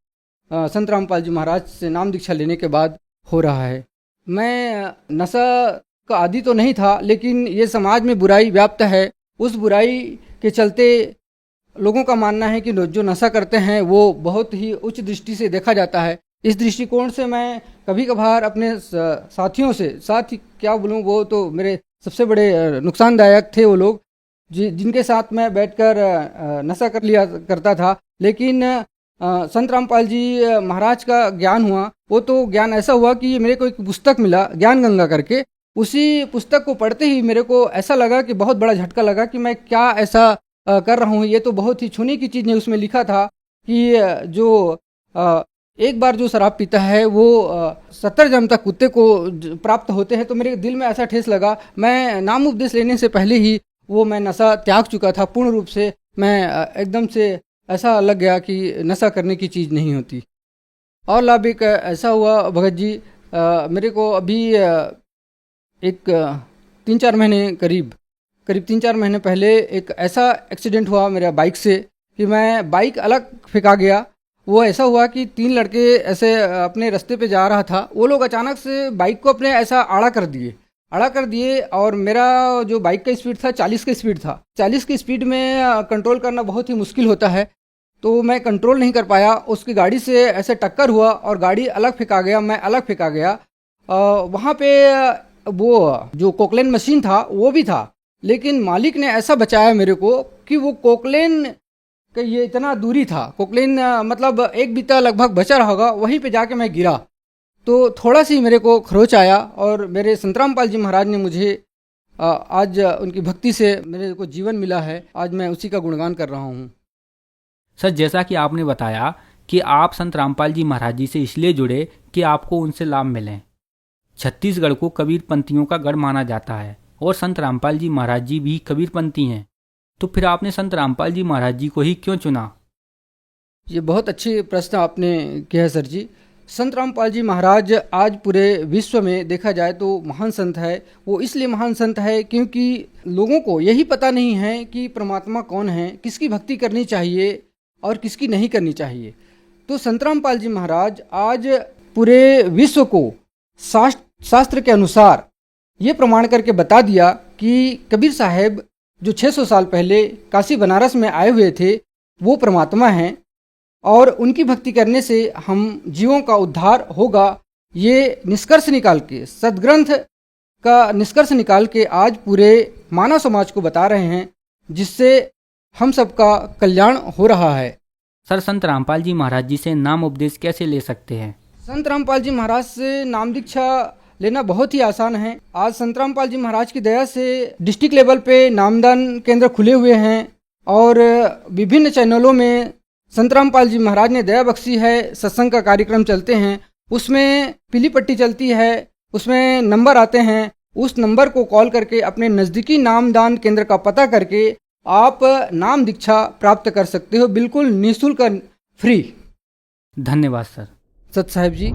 संत रामपाल जी महाराज से नाम दीक्षा लेने के बाद हो रहा है। मैं नशा का आदी तो नहीं था, लेकिन ये समाज में बुराई व्याप्त है, उस बुराई के चलते लोगों का मानना है कि जो नशा करते हैं वो बहुत ही उच्च दृष्टि से देखा जाता है। इस दृष्टिकोण से मैं कभी कभार अपने साथियों से, साथी क्या बोलूँ, वो तो मेरे सबसे बड़े नुकसानदायक थे वो लोग जिनके साथ मैं बैठकर नशा कर लिया करता था। लेकिन संत रामपाल जी महाराज का ज्ञान हुआ, वो तो ज्ञान ऐसा हुआ कि मेरे को एक पुस्तक मिला ज्ञान गंगा करके। उसी पुस्तक को पढ़ते ही मेरे को ऐसा लगा कि बहुत बड़ा झटका लगा कि मैं क्या ऐसा कर रहा हूँ, ये तो बहुत ही छूने की चीज़ नहीं। उसमें लिखा था कि जो एक बार जो शराब पीता है वो 70 जन्म तक कुत्ते को प्राप्त होते हैं। तो मेरे दिल में ऐसा ठेस लगा, मैं नाम उपदेश लेने से पहले ही वो मैं नशा त्याग चुका था पूर्ण रूप से। मैं एकदम से ऐसा लग गया कि नशा करने की चीज़ नहीं होती। और लाभ एक ऐसा हुआ भगत जी, मेरे को अभी एक 3-4 महीने करीब 3-4 महीने पहले एक ऐसा एक्सीडेंट हुआ मेरा बाइक से कि मैं बाइक अलग फेंका गया। वो ऐसा हुआ कि 3 लड़के ऐसे अपने रास्ते पे जा रहा था, वो लोग अचानक से बाइक को अपने ऐसा आड़ा कर दिए और मेरा जो बाइक का स्पीड था 40 का स्पीड था। 40 की स्पीड में कंट्रोल करना बहुत ही मुश्किल होता है, तो मैं कंट्रोल नहीं कर पाया। उसकी गाड़ी से ऐसे टक्कर हुआ और गाड़ी अलग फेंका गया, मैं अलग फेंका गया। वहाँ पे वो जो कोकलेन मशीन था वो भी था, लेकिन मालिक ने ऐसा बचाया मेरे को कि वो कोकलेन का ये इतना दूरी था, कोकलेन मतलब 1 बीता लगभग बचा रहा होगा, वहीं पे जाके मैं गिरा। तो थोड़ा सी मेरे को खरोच आया और मेरे संत रामपाल जी महाराज ने मुझे आज उनकी भक्ति से मेरे को जीवन मिला है। आज मैं उसी का गुणगान कर रहा हूँ। सर, जैसा कि आपने बताया कि आप संत रामपाल जी महाराज जी से इसलिए जुड़े कि आपको उनसे लाभ मिले। छत्तीसगढ़ को कबीरपंथियों का गढ़ माना जाता है और संत रामपाल जी महाराज जी भी कबीरपंथी हैं, तो फिर आपने संत रामपाल जी महाराज जी को ही क्यों चुना? ये बहुत अच्छी प्रश्न आपने किया है सर जी। संत रामपाल जी महाराज आज पूरे विश्व में देखा जाए तो महान संत है। वो इसलिए महान संत है क्योंकि लोगों को यही पता नहीं है कि परमात्मा कौन है, किसकी भक्ति करनी चाहिए और किसकी नहीं करनी चाहिए। तो संत रामपाल जी महाराज आज पूरे विश्व को शास्त्र के अनुसार ये प्रमाण करके बता दिया कि कबीर साहब जो 600 साल पहले काशी बनारस में आए हुए थे वो परमात्मा हैं और उनकी भक्ति करने से हम जीवों का उद्धार होगा। ये निष्कर्ष निकाल के, सदग्रंथ का निष्कर्ष निकाल के आज पूरे मानव समाज को बता रहे हैं, जिससे हम सबका कल्याण हो रहा है। सर, संत रामपाल जी महाराज जी से नाम उपदेश कैसे ले सकते हैं? संत रामपाल जी महाराज से नाम दीक्षा लेना बहुत ही आसान है। आज संत रामपाल जी महाराज की दया से डिस्ट्रिक्ट लेवल पे नामदान केंद्र खुले हुए हैं और विभिन्न चैनलों में संत रामपाल जी महाराज ने दया बख्शी है। सत्संग का कार्यक्रम चलते हैं, उसमें पीली पट्टी चलती है, उसमें नंबर आते हैं। उस नंबर को कॉल करके अपने नज़दीकी नामदान केंद्र का पता करके आप नाम दीक्षा प्राप्त कर सकते हो, बिल्कुल निःशुल्क, फ्री। धन्यवाद सर। सत साहिब जी।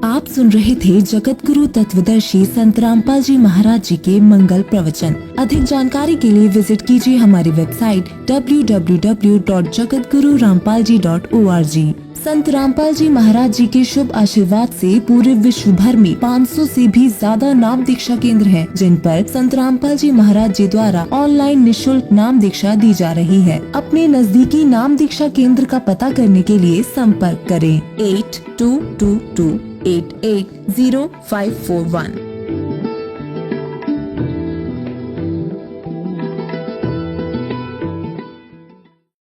आप सुन रहे थे जगत गुरु तत्वदर्शी संत रामपाल जी महाराज जी के मंगल प्रवचन। अधिक जानकारी के लिए विजिट कीजिए हमारी वेबसाइट www.jagatgururampalji.org। संत रामपाल जी महाराज जी के शुभ आशीर्वाद से पूरे विश्व भर में 500 से भी ज्यादा नाम दीक्षा केंद्र हैं, जिन पर संत रामपाल जी महाराज जी द्वारा ऑनलाइन निःशुल्क नाम दीक्षा दी जा रही है। अपने नजदीकी नाम दीक्षा केंद्र का पता करने के लिए संपर्क करें 8222 880541।